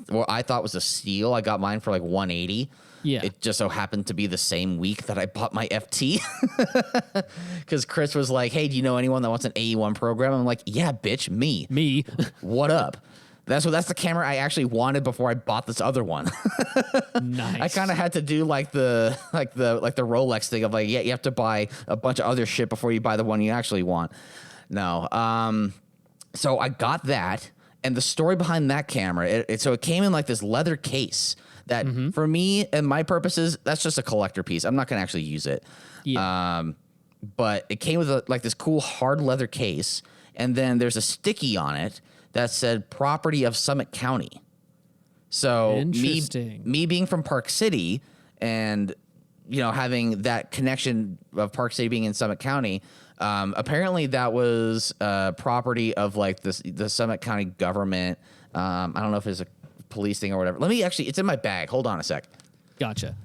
[SPEAKER 1] what I thought was a steal. I got mine for like 180.
[SPEAKER 2] Yeah.
[SPEAKER 1] It just so happened to be the same week that I bought my FT. Because Chris was like, hey, do you know anyone that wants an AE1 program? I'm like, yeah, bitch, me.
[SPEAKER 2] Me.
[SPEAKER 1] What up? That's the camera I actually wanted before I bought this other one.
[SPEAKER 2] Nice.
[SPEAKER 1] I kind of had to do like the Rolex thing of like, yeah, you have to buy a bunch of other shit before you buy the one you actually want. No. So I got that, and the story behind that camera, it came in like this leather case that for me and my purposes, that's just a collector piece. I'm not going to actually use it.
[SPEAKER 2] Yeah.
[SPEAKER 1] But it came with like this cool hard leather case, and then there's a sticky on it that said property of Summit County. So me being from Park City and, having that connection of Park City being in Summit County, apparently that was property of like the Summit County government. I don't know if it's a police thing or whatever. It's in my bag. Hold on a sec.
[SPEAKER 2] Gotcha.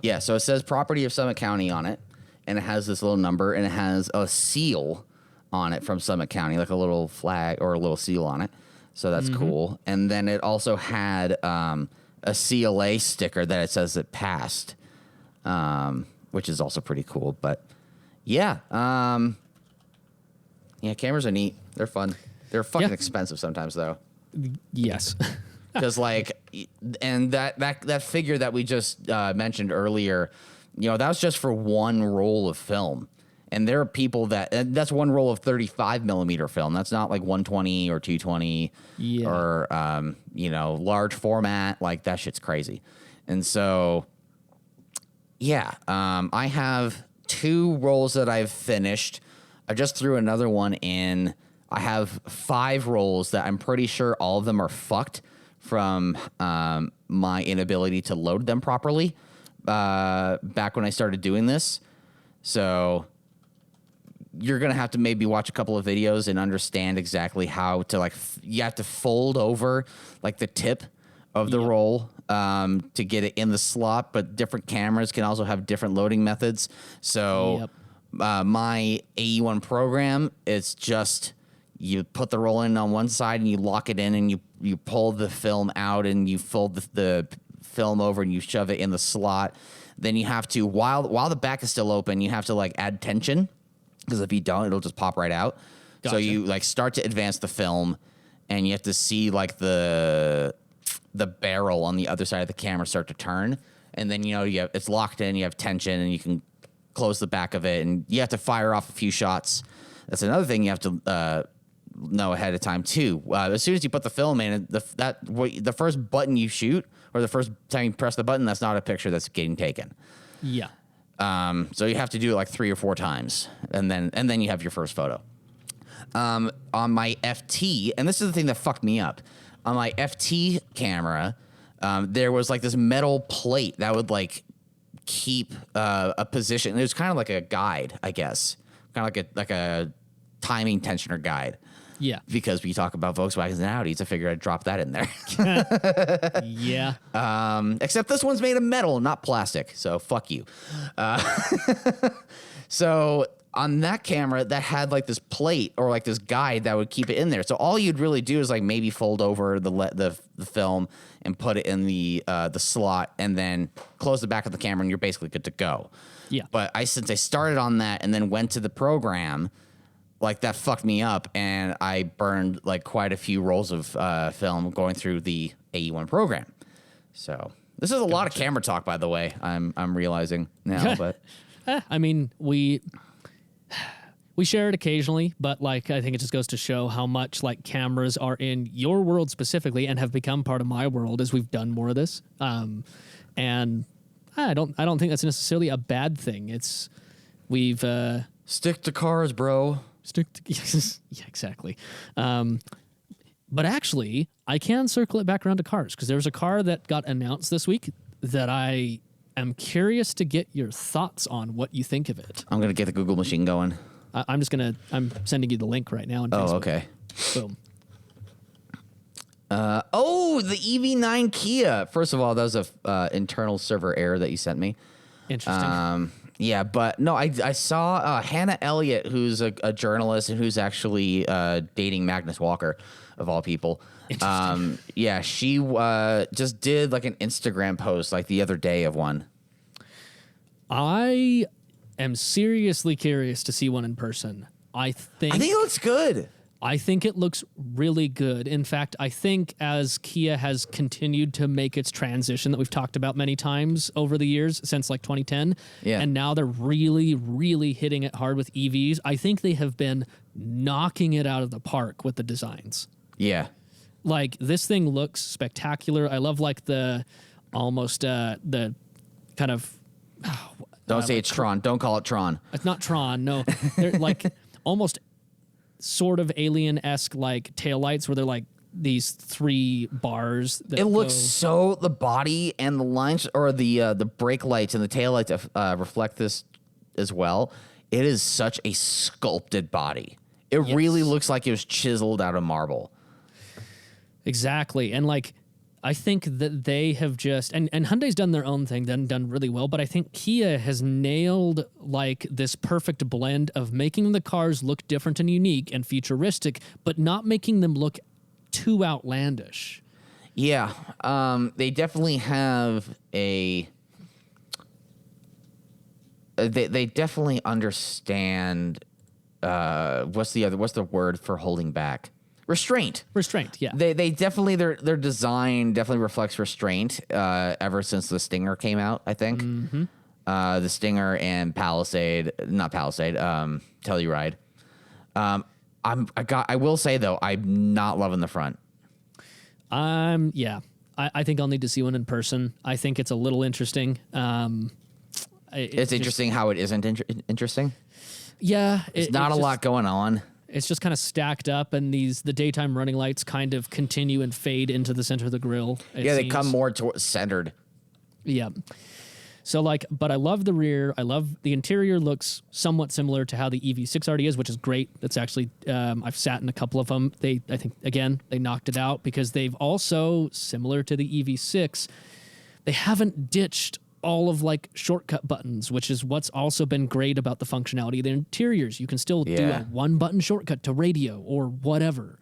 [SPEAKER 1] Yeah, so it says property of Summit County on it, and it has this little number, and it has a seal on it from Summit County, like a little flag or a little seal on it. So that's cool. And then it also had a CLA sticker that it says it passed, which is also pretty cool. But yeah, cameras are neat. They're fun. They're fucking expensive sometimes, though.
[SPEAKER 2] Yes.
[SPEAKER 1] Because and that figure that we just mentioned earlier, that was just for one roll of film. And there are people that's one roll of 35 millimeter film. That's not like 120 or 220 or, large format. Like that shit's crazy. And so, I have 2 rolls that I've finished. I just threw another one in. I have 5 rolls that I'm pretty sure all of them are fucked from my inability to load them properly back when I started doing this. So you're going to have to maybe watch a couple of videos and understand exactly how to you have to fold over like the tip of the roll to get it in the slot, but different cameras can also have different loading methods. So my AE1 program, it's just you put the roll in on one side and you lock it in, and you pull the film out and you fold the film over and you shove it in the slot. Then you have to, while the back is still open, you have to add tension, because if you don't, it'll just pop right out. Gotcha. So you start to advance the film, and you have to see the barrel on the other side of the camera start to turn, and then it's locked in. You have tension, and you can close the back of it, and you have to fire off a few shots. That's another thing you have to know ahead of time too. As soon as you put the film in, the first button you shoot or the first time you press the button, that's not a picture that's getting taken.
[SPEAKER 2] Yeah.
[SPEAKER 1] So you have to do it like 3 or 4 times, and then you have your first photo. On my FT, and this is the thing that fucked me up. On my FT camera, there was like this metal plate that would like keep a position. It was kind of like a guide, I guess, kind of like a timing tensioner guide.
[SPEAKER 2] Yeah.
[SPEAKER 1] Because we talk about Volkswagens and Audis, I figured I'd drop that in there.
[SPEAKER 2] Yeah.
[SPEAKER 1] Except this one's made of metal, not plastic. So fuck you. So on that camera, that had like this plate or like this guide that would keep it in there. So all you'd really do is like maybe fold over the film and put it in the slot, and then close the back of the camera, and you're basically good to go.
[SPEAKER 2] Yeah.
[SPEAKER 1] But since I started on that and then went to the program, like that fucked me up, and I burned like quite a few rolls of film going through the AE1 program. So this is a lot of camera talk, by the way. I'm realizing now, but
[SPEAKER 2] I mean, we share it occasionally, but like I think it just goes to show how much like cameras are in your world specifically and have become part of my world as we've done more of this. And I don't think that's necessarily a bad thing. It's we've
[SPEAKER 1] stick to cars, bro.
[SPEAKER 2] Yeah, exactly. But actually, I can circle it back around to cars, because there's a car that got announced this week that I am curious to get your thoughts on what you think of it.
[SPEAKER 1] I'm gonna get the Google machine going.
[SPEAKER 2] I'm sending you the link right now on Facebook.
[SPEAKER 1] Oh, okay.
[SPEAKER 2] Boom.
[SPEAKER 1] The EV9 Kia. First of all, that was a internal server error that you sent me.
[SPEAKER 2] Interesting.
[SPEAKER 1] Yeah, but no, I saw Hannah Elliott, who's a journalist and who's actually dating Magnus Walker, of all people. Yeah, she just did like an Instagram post like the other day of one.
[SPEAKER 2] I am seriously curious to see one in person. I think
[SPEAKER 1] it looks good.
[SPEAKER 2] I think it looks really good. In fact, I think as Kia has continued to make its transition that we've talked about many times over the years since like 2010, and now they're really, really hitting it hard with EVs, I think they have been knocking it out of the park with the designs.
[SPEAKER 1] Yeah.
[SPEAKER 2] Like, this thing looks spectacular. I love like the almost the kind of...
[SPEAKER 1] Don't say it's Tron. Don't call it Tron.
[SPEAKER 2] It's not Tron, no. They're like almost... sort of alien-esque like taillights where they're like these 3 bars. That
[SPEAKER 1] it looks so, the body and the lines or the brake lights and the taillights reflect this as well. It is such a sculpted body. It really looks like it was chiseled out of marble.
[SPEAKER 2] Exactly. And like, I think that they have just, and Hyundai's done their own thing, done really well, but I think Kia has nailed like this perfect blend of making the cars look different and unique and futuristic, but not making them look too outlandish.
[SPEAKER 1] Yeah. They definitely have they definitely understand, what's the word for holding back? Restraint,
[SPEAKER 2] yeah.
[SPEAKER 1] They definitely their design definitely reflects restraint. Ever since the Stinger came out, I think. Mm-hmm. The Stinger and Telluride. I will say though, I'm not loving the front.
[SPEAKER 2] Yeah. I think I'll need to see one in person. I think it's a little interesting.
[SPEAKER 1] It's interesting how it isn't interesting.
[SPEAKER 2] Yeah,
[SPEAKER 1] it's not a lot going on.
[SPEAKER 2] It's just kind of stacked up, and the daytime running lights kind of continue and fade into the center of the grille.
[SPEAKER 1] They come more centered.
[SPEAKER 2] Yeah. So like, but I love the rear. I love the interior. Looks somewhat similar to how the EV6 already is, which is great. That's actually, I've sat in a couple of them. I think again, they knocked it out because they've also, similar to the EV6, they haven't ditched all of like shortcut buttons, which is what's also been great about the functionality of the interiors. You can still do a 1-button shortcut to radio or whatever.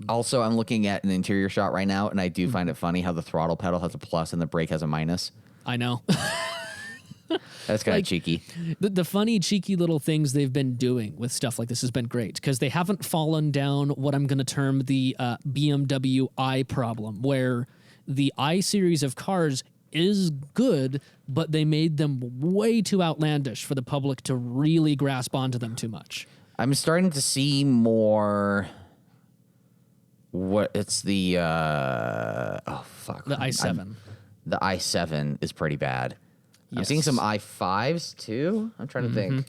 [SPEAKER 1] Also, I'm looking at an interior shot right now, and I do find it funny how the throttle pedal has a plus and the brake has a minus.
[SPEAKER 2] I know.
[SPEAKER 1] That's kind of cheeky.
[SPEAKER 2] The funny, cheeky little things they've been doing with stuff like this has been great, because they haven't fallen down what I'm going to term the BMW i problem, where the i series of cars is good, but they made them way too outlandish for the public to really grasp onto them too much.
[SPEAKER 1] I'm starting to see more What? It's the oh fuck.
[SPEAKER 2] The i7.
[SPEAKER 1] The i7 is pretty bad. I'm
[SPEAKER 2] Yes.
[SPEAKER 1] seeing some i5s too. I'm trying to think.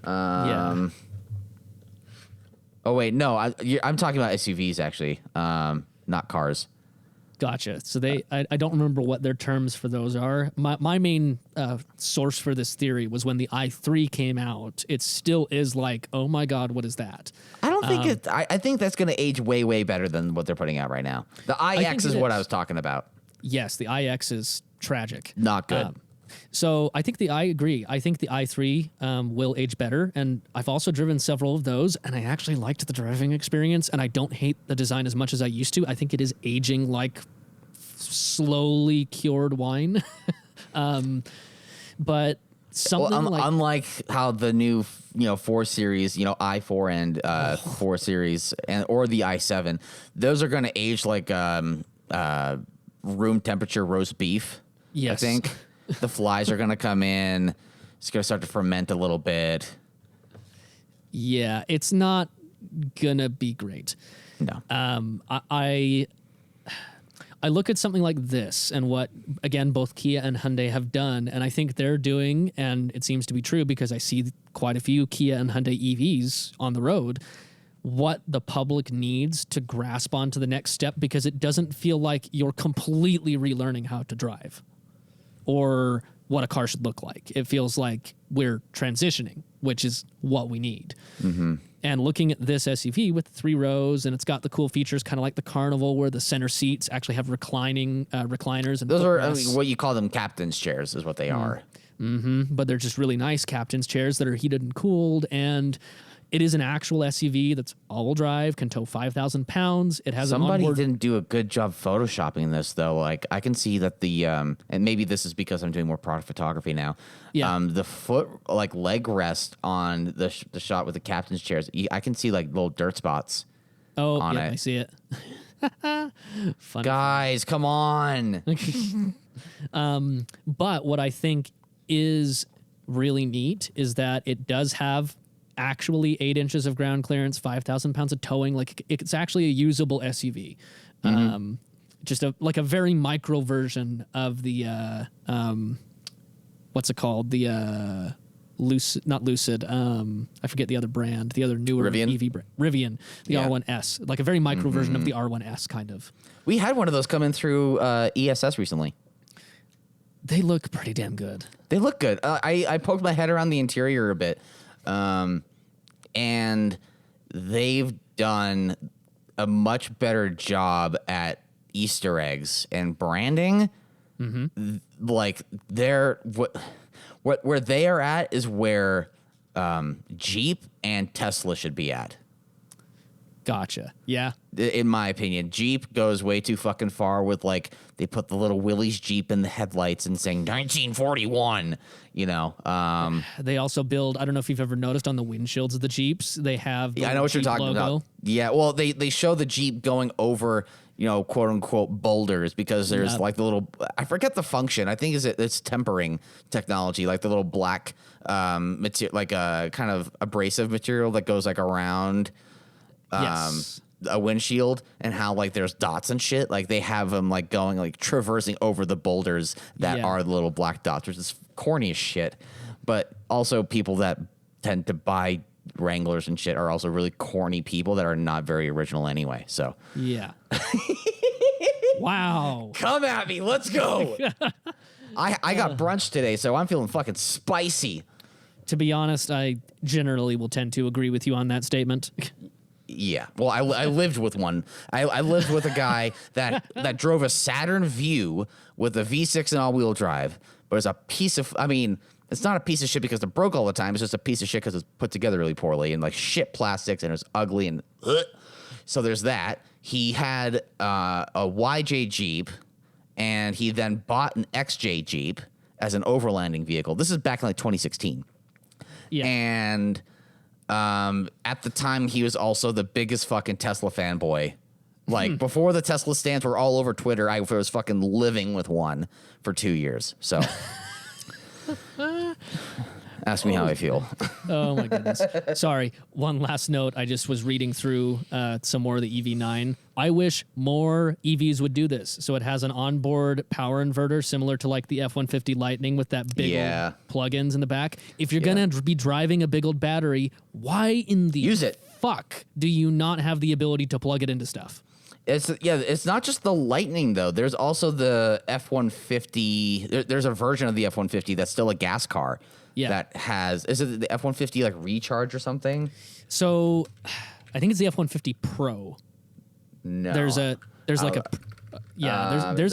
[SPEAKER 2] Yeah.
[SPEAKER 1] Oh wait, no. I'm talking about SUVs actually, not cars.
[SPEAKER 2] Gotcha. So I don't remember what their terms for those are. My main source for this theory was when the i3 came out. It still is like, oh my God, what is that?
[SPEAKER 1] I don't think I think that's going to age way, way better than what they're putting out right now. The iX is what I was talking about.
[SPEAKER 2] Yes, the iX is tragic.
[SPEAKER 1] Not good.
[SPEAKER 2] So I agree. I think the i3 will age better, and I've also driven several of those, and I actually liked the driving experience, and I don't hate the design as much as I used to. I think it is aging like slowly cured wine. But something
[SPEAKER 1] unlike how the new 4 series, i4 and 4 series or the i7, those are going to age like room temperature roast beef.
[SPEAKER 2] Yes.
[SPEAKER 1] I think the flies are going to come in. It's going to start to ferment a little bit.
[SPEAKER 2] Yeah, it's not gonna be great.
[SPEAKER 1] No.
[SPEAKER 2] I look at something like this and what, again, both Kia and Hyundai have done, and I think they're doing, and it seems to be true because I see quite a few Kia and Hyundai EVs on the road, what the public needs to grasp onto the next step, because it doesn't feel like you're completely relearning how to drive or what a car should look like. It feels like we're transitioning, which is what we need. Mm-hmm. And looking at this SUV with 3 rows, and it's got the cool features, kind of like the Carnival, where the center seats actually have recliners. And
[SPEAKER 1] those are what you call them captain's chairs, is what they are.
[SPEAKER 2] Mm-hmm. But they're just really nice captain's chairs that are heated and cooled, and it is an actual SUV that's all-wheel drive, can tow 5,000 pounds. It has
[SPEAKER 1] Somebody didn't do a good job photoshopping this, though. Like, I can see that the and maybe this is because I'm doing more product photography now.
[SPEAKER 2] Yeah.
[SPEAKER 1] The foot leg rest on the shot with the captain's chairs, I can see like little dirt spots.
[SPEAKER 2] Oh,
[SPEAKER 1] on
[SPEAKER 2] yeah,
[SPEAKER 1] it.
[SPEAKER 2] I see it. Funny.
[SPEAKER 1] Guys, come on.
[SPEAKER 2] But what I think is really neat is that it does have actually 8 inches of ground clearance, 5,000 pounds of towing. Like, it's actually a usable SUV. Mm-hmm. Just a very micro version of the what's it called? The not Lucid. I forget the other brand, the other newer
[SPEAKER 1] Rivian?
[SPEAKER 2] EV brand. Rivian, the R1S, like a very micro version of the R1S, kind of.
[SPEAKER 1] We had one of those coming through ESS recently.
[SPEAKER 2] They look pretty damn good.
[SPEAKER 1] They look good. I poked my head around the interior a bit, and they've done a much better job at Easter eggs and branding. Mm-hmm. Like, they're where they are at is where Jeep and Tesla should be at.
[SPEAKER 2] Gotcha. Yeah.
[SPEAKER 1] In my opinion, Jeep goes way too fucking far with, like, they put the little Willys Jeep in the headlights and saying 1941, They also build, I don't know if you've ever noticed on the windshields of the Jeeps, they have the I know what
[SPEAKER 2] Jeep
[SPEAKER 1] you're talking
[SPEAKER 2] logo.
[SPEAKER 1] about. Yeah, well, they show the Jeep going over, quote unquote boulders, because there's like the little, I forget the function. I think it's tempering technology, like the little black material, like a kind of abrasive material that goes like around
[SPEAKER 2] Yes.
[SPEAKER 1] a windshield, and how like there's dots and shit. Like, they have them like going, like traversing over the boulders that are the little black dots, which is corny as shit. But also, people that tend to buy Wranglers and shit are also really corny people that are not very original anyway. So
[SPEAKER 2] Yeah. Wow.
[SPEAKER 1] come at me, let's go. I got brunch today, so I'm feeling fucking spicy.
[SPEAKER 2] To be honest, I generally will tend to agree with you on that statement.
[SPEAKER 1] Yeah, well, I lived with one. I lived with a guy that drove a Saturn Vue with a V6 and all-wheel drive, but it's a piece of, it's not a piece of shit because it broke all the time. It's just a piece of shit because it's put together really poorly and like shit plastics, and it's ugly and so there's that. He had a YJ Jeep, and he then bought an XJ Jeep as an overlanding vehicle. This is back in like 2016.
[SPEAKER 2] Yeah.
[SPEAKER 1] And at the time, he was also the biggest fucking Tesla fanboy. Like, before the Tesla stands were all over Twitter, I was fucking living with one for 2 years. So, Ask me how I feel.
[SPEAKER 2] Oh my goodness. Sorry. One last note. I just was reading through some more of the EV9. I wish more EVs would do this. So it has an onboard power inverter similar to like the F-150 Lightning with that big old plugins in the back. If you're going to be driving a big old battery, why in the
[SPEAKER 1] use it.
[SPEAKER 2] Fuck do you not have the ability to plug it into stuff?
[SPEAKER 1] It's not just the Lightning though. There's also the F-150. There's a version of the F-150 that's still a gas car. Yeah. That has, is it the F-150 like recharge or something?
[SPEAKER 2] So I think it's the F-150 Pro.
[SPEAKER 1] No.
[SPEAKER 2] There's a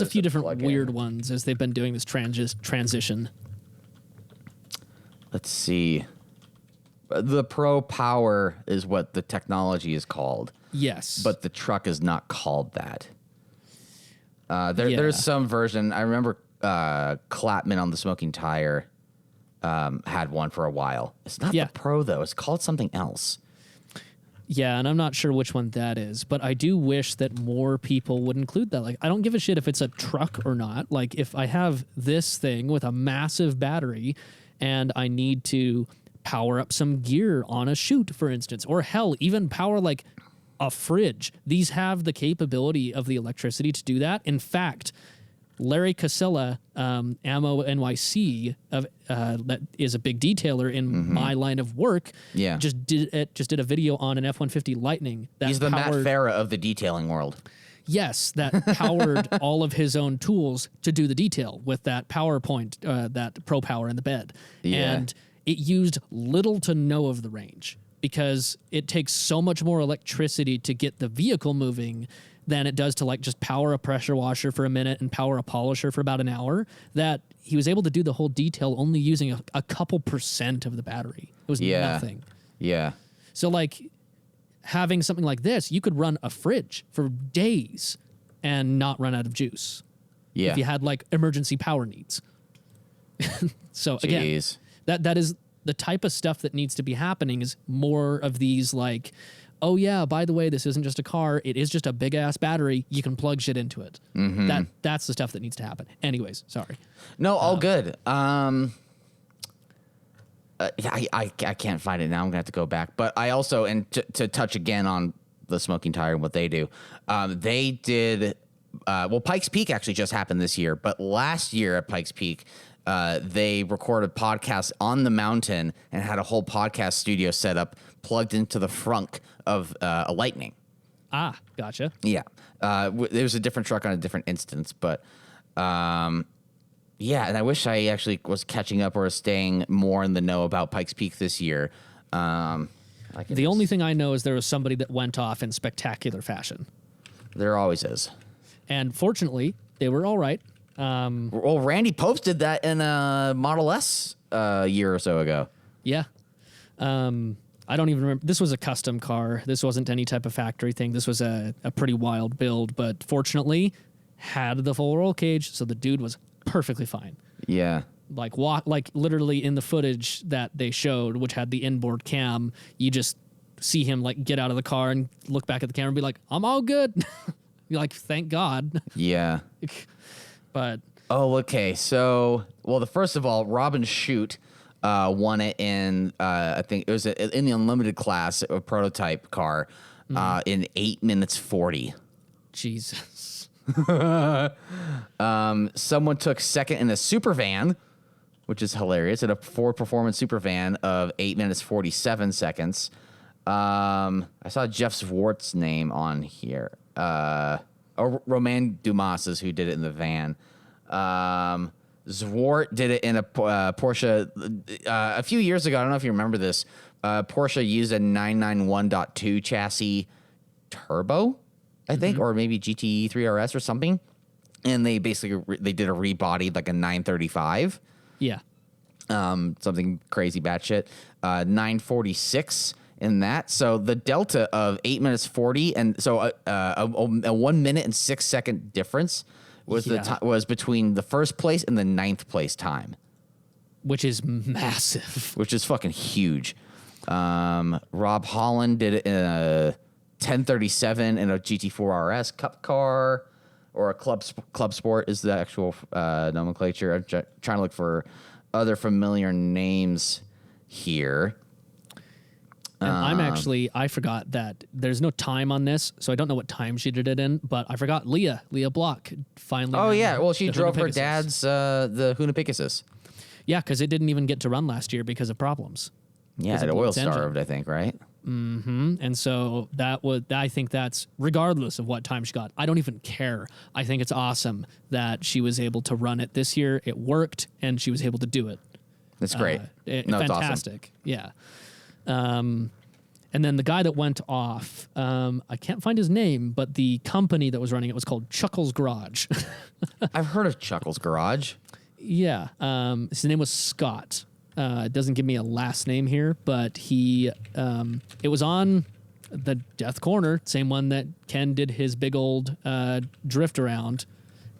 [SPEAKER 2] few different weird ones as they've been doing this transition.
[SPEAKER 1] Let's see. The Pro Power is what the technology is called.
[SPEAKER 2] Yes.
[SPEAKER 1] But the truck is not called that. There's some version. I remember Clapman on the Smoking Tire had one for a while. It's not the Pro, though. It's called something else.
[SPEAKER 2] Yeah, and I'm not sure which one that is, but I do wish that more people would include that. Like, I don't give a shit if it's a truck or not. Like, if I have this thing with a massive battery and I need to power up some gear on a shoot, for instance, or hell, even power like a fridge. These have the capability of the electricity to do that. In fact, Larry Casella, Ammo NYC, that is a big detailer in my line of work, just did a video on an F-150 Lightning.
[SPEAKER 1] He's the Matt Farah of the detailing world.
[SPEAKER 2] Yes, that powered all of his own tools to do the detail with that PowerPoint, that Pro Power in the bed. Yeah. And it used little to no of the range because it takes so much more electricity to get the vehicle moving than it does to like just power a pressure washer for a minute and power a polisher for about an hour, that he was able to do the whole detail only using a couple % of the battery. It was nothing.
[SPEAKER 1] Yeah.
[SPEAKER 2] So like having something like this, you could run a fridge for days and not run out of juice. Yeah. If you had like emergency power needs. So again, that is the type of stuff that needs to be happening, is more of these like, oh yeah, by the way, this isn't just a car. It is just a big ass battery. You can plug shit into it. That's the stuff that needs to happen. Anyways, sorry.
[SPEAKER 1] No, all good. I can't find it now. I'm gonna have to go back. But I also, and to touch again on the Smoking Tire and what they do, they did. Pikes Peak actually just happened this year, but last year at Pikes Peak, they recorded podcasts on the mountain and had a whole podcast studio set up, plugged into the frunk of a Lightning.
[SPEAKER 2] Ah, gotcha.
[SPEAKER 1] Yeah. There was a different truck on a different instance, but and I wish I actually was catching up or staying more in the know about Pikes Peak this year.
[SPEAKER 2] The only thing I know is there was somebody that went off in spectacular fashion.
[SPEAKER 1] There always is. And
[SPEAKER 2] fortunately, they were all right.
[SPEAKER 1] Randy posted that in a Model S a year or so ago. Yeah.
[SPEAKER 2] I don't even remember. This was a custom car. This wasn't any type of factory thing. This was a pretty wild build, but fortunately had the full roll cage, so the dude was perfectly fine.
[SPEAKER 1] Yeah.
[SPEAKER 2] Like literally in the footage that they showed, which had the inboard cam, you just see him like get out of the car and look back at the camera and be like, I'm all good. You're like, thank God.
[SPEAKER 1] Yeah.
[SPEAKER 2] But
[SPEAKER 1] okay. So, first of all, Robin Shoot won it in I think it was in the unlimited class, a prototype car, in 8 minutes 40.
[SPEAKER 2] Jesus.
[SPEAKER 1] Someone took second in a super van, which is hilarious, in a Ford Performance super van of 8 minutes 47 seconds. I saw Jeff Zwart's name on here. Romain Dumas is who did it in the van. Zwart did it in a Porsche a few years ago. I don't know if you remember this. Porsche used a 991.2 chassis turbo, I think, or maybe GTE 3RS or something. And they basically they did a rebodied like a 935.
[SPEAKER 2] Yeah.
[SPEAKER 1] Something crazy batshit. 946 in that. So the delta of 8 minutes 40, and so a 1 minute and 6 second difference was was between the first place and the 9th place time,
[SPEAKER 2] which is massive.
[SPEAKER 1] Which is fucking huge. Rob Holland did it in a 1037 in a GT4 RS Cup car, or a Club Sport is the actual nomenclature. I'm trying to look for other familiar names. here.
[SPEAKER 2] And I forgot that there's no time on this, so I don't know what time she did it in, but I forgot Leah Block finally.
[SPEAKER 1] Oh, yeah. Well, she
[SPEAKER 2] the
[SPEAKER 1] drove her
[SPEAKER 2] Hoonipigasus.
[SPEAKER 1] dad's, the Hoonipigasus.
[SPEAKER 2] Yeah, because it didn't even get to run last year because of problems.
[SPEAKER 1] Yeah,
[SPEAKER 2] Because
[SPEAKER 1] it
[SPEAKER 2] of
[SPEAKER 1] oil
[SPEAKER 2] its engine.
[SPEAKER 1] starved, I think, right?
[SPEAKER 2] And so I think that's regardless of what time she got. I don't even care. I think it's awesome that she was able to run it this year. It worked, and she was able to do it.
[SPEAKER 1] That's great. No, it's awesome.
[SPEAKER 2] Fantastic. Yeah. And then the guy that went off, I can't find his name, but the company that was running it was called Chuckles Garage.
[SPEAKER 1] I've heard of Chuckles Garage.
[SPEAKER 2] Yeah. His name was Scott. It doesn't give me a last name here, but it was on the Death Corner, same one that Ken did his big old drift around,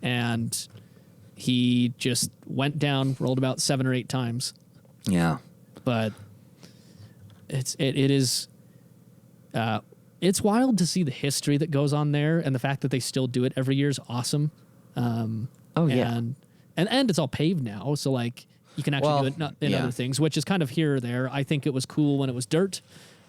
[SPEAKER 2] and he just went down, rolled about 7 or 8 times.
[SPEAKER 1] Yeah.
[SPEAKER 2] But it is it's wild to see the history that goes on there, and the fact that they still do it every year is awesome.
[SPEAKER 1] Oh, yeah.
[SPEAKER 2] And it's all paved now, so like you can actually do it in other things, which is kind of here or there. I think it was cool when it was dirt.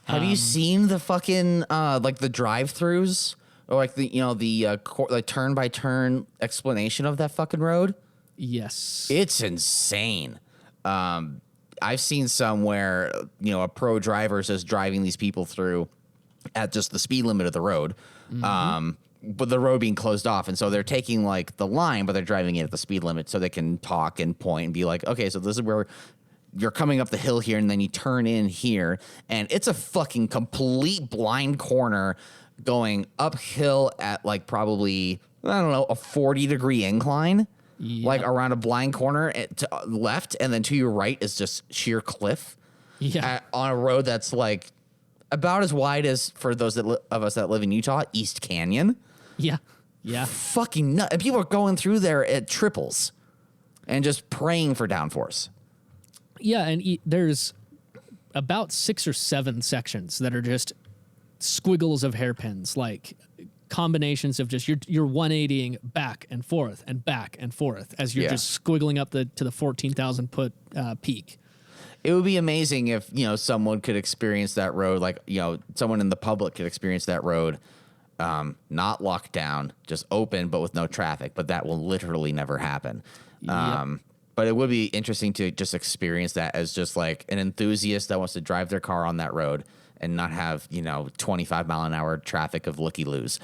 [SPEAKER 1] Have you seen the fucking like the drive-throughs or like the turn by turn explanation of that fucking road?
[SPEAKER 2] Yes,
[SPEAKER 1] It's insane. I've seen some where a pro driver is just driving these people through at just the speed limit of the road, but the road being closed off, and so they're taking like the line, but they're driving it at the speed limit so they can talk and point and be like, okay, so this is where you're coming up the hill here, and then you turn in here, and it's a fucking complete blind corner going uphill at like probably, I don't know, a 40-degree incline.
[SPEAKER 2] Yep.
[SPEAKER 1] Like around a blind corner to left, and then to your right is just sheer cliff.
[SPEAKER 2] Yeah.
[SPEAKER 1] On a road that's like about as wide as, for those of us that live in Utah, East Canyon.
[SPEAKER 2] Yeah. Yeah.
[SPEAKER 1] Fucking nut. And people are going through there at triples and just praying for downforce.
[SPEAKER 2] Yeah, and there's about 6 or 7 sections that are just squiggles of hairpins, like combinations of just you're 180ing back and forth as you're just squiggling up to the 14,000 foot peak.
[SPEAKER 1] It would be amazing if someone could experience that road, like someone in the public could experience that road, not locked down, just open but with no traffic. But that will literally never happen.
[SPEAKER 2] Yep.
[SPEAKER 1] But it would be interesting to just experience that as just like an enthusiast that wants to drive their car on that road and not have 25 mile an hour traffic of looky-loos.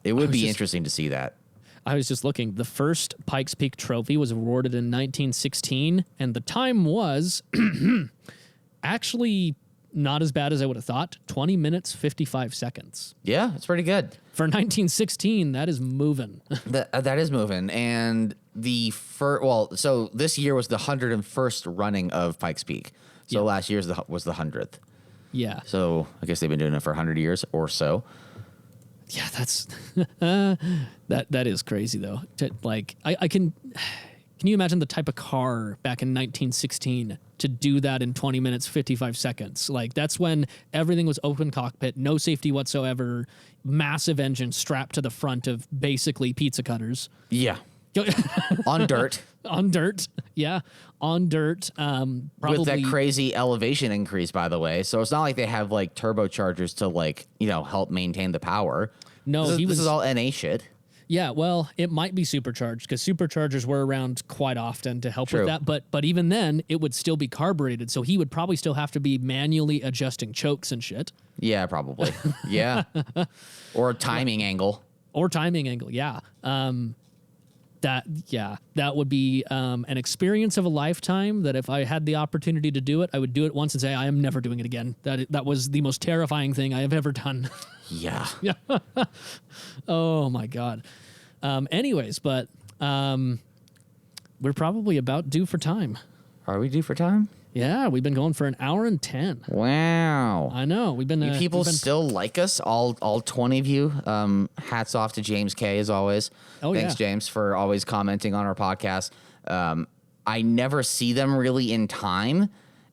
[SPEAKER 1] It would be interesting to see that.
[SPEAKER 2] I was just looking. The first Pikes Peak trophy was awarded in 1916, and the time was actually not as bad as I would have thought. 20 minutes, 55 seconds.
[SPEAKER 1] Yeah, it's pretty good.
[SPEAKER 2] For 1916, that is moving.
[SPEAKER 1] That is moving. And so this year was the 101st running of Pikes Peak. So last year's was the 100th.
[SPEAKER 2] Yeah.
[SPEAKER 1] So I guess they've been doing it for 100 years or so.
[SPEAKER 2] Yeah, that's that is crazy though. I can you imagine the type of car back in 1916 to do that in 20 minutes 55 seconds? Like that's when everything was open cockpit, no safety whatsoever, massive engine strapped to the front of basically pizza cutters.
[SPEAKER 1] Yeah. On dirt.
[SPEAKER 2] On dirt. Yeah. On dirt. Probably
[SPEAKER 1] with that crazy elevation increase, by the way. So it's not like they have like turbochargers to help maintain the power.
[SPEAKER 2] No,
[SPEAKER 1] this is all NA shit.
[SPEAKER 2] Yeah, well, it might be supercharged because superchargers were around quite often to help
[SPEAKER 1] True.
[SPEAKER 2] with that. But even then, it would still be carbureted, so he would probably still have to be manually adjusting chokes and shit.
[SPEAKER 1] Yeah, probably. Yeah. Or a timing angle.
[SPEAKER 2] Or timing angle, yeah. That would be an experience of a lifetime that if I had the opportunity to do it, I would do it once and say, I am never doing it again. That was the most terrifying thing I have ever done.
[SPEAKER 1] Yeah.
[SPEAKER 2] Oh, my God. Anyways, but we're probably about due for time.
[SPEAKER 1] Are we due for time?
[SPEAKER 2] Yeah, we've been going for an hour and 10.
[SPEAKER 1] Wow.
[SPEAKER 2] I know. We've been...
[SPEAKER 1] people still like us, all 20 of you. Hats off to James K, as always.
[SPEAKER 2] Oh,
[SPEAKER 1] Thanks, James, for always commenting on our podcast. I never see them really in time.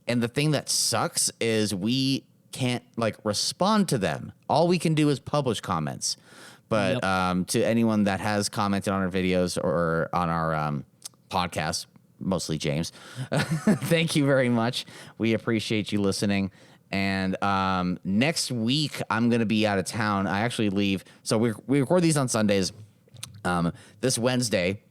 [SPEAKER 1] And the thing that sucks is we can't respond to them. All we can do is publish comments. But to anyone that has commented on our videos or on our podcast, mostly James. Thank you very much. We appreciate you listening. And next week, I'm going to be out of town. I actually leave. So we record these on Sundays. This Wednesday,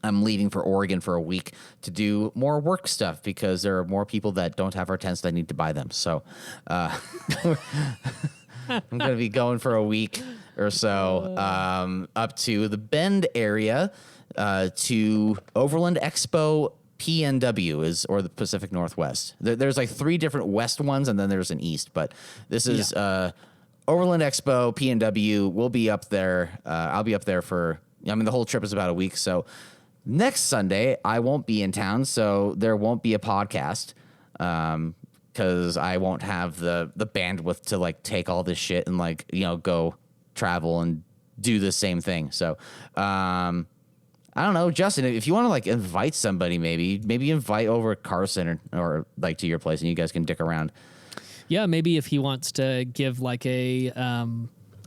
[SPEAKER 1] I'm leaving for Oregon for a week to do more work stuff because there are more people that don't have our tents that need to buy them. So I'm going to be going for a week or so up to the Bend area to Overland Expo PNW or the Pacific Northwest. There's like 3 different west ones, and then there's an east. But this is Overland Expo PNW. We'll be up there. I'll be up there for. I mean, the whole trip is about a week. So next Sunday, I won't be in town, so there won't be a podcast because I won't have the bandwidth to like take all this shit and like go travel and do the same thing. So. I don't know, Justin, if you want to like invite somebody, maybe invite over Carson or like to your place and you guys can dick around.
[SPEAKER 2] Yeah, maybe if he wants to give like a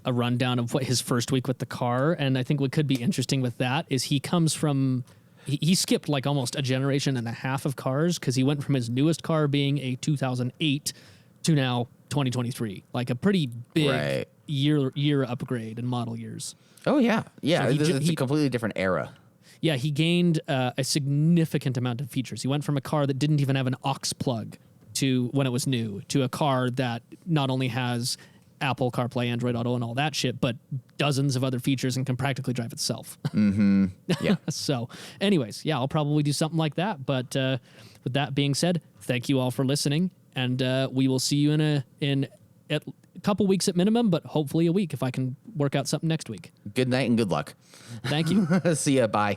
[SPEAKER 2] rundown of what his first week with the car. And I think what could be interesting with that is he comes from, he skipped like almost a generation and a half of cars because he went from his newest car being a 2008 to now 2023, like a pretty big year upgrade in model years.
[SPEAKER 1] Oh yeah. Yeah.
[SPEAKER 2] So
[SPEAKER 1] it's a completely different era.
[SPEAKER 2] Yeah, he gained a significant amount of features. He went from a car that didn't even have an aux plug to when it was new to a car that not only has Apple CarPlay, Android Auto, and all that shit, but dozens of other features and can practically drive itself.
[SPEAKER 1] Mm-hmm. Yeah.
[SPEAKER 2] So, anyways, yeah, I'll probably do something like that. But with that being said, thank you all for listening, and we will see you in a couple weeks at minimum, but hopefully a week if I can work out something next week.
[SPEAKER 1] Good night and good luck.
[SPEAKER 2] Thank you.
[SPEAKER 1] See ya. Bye.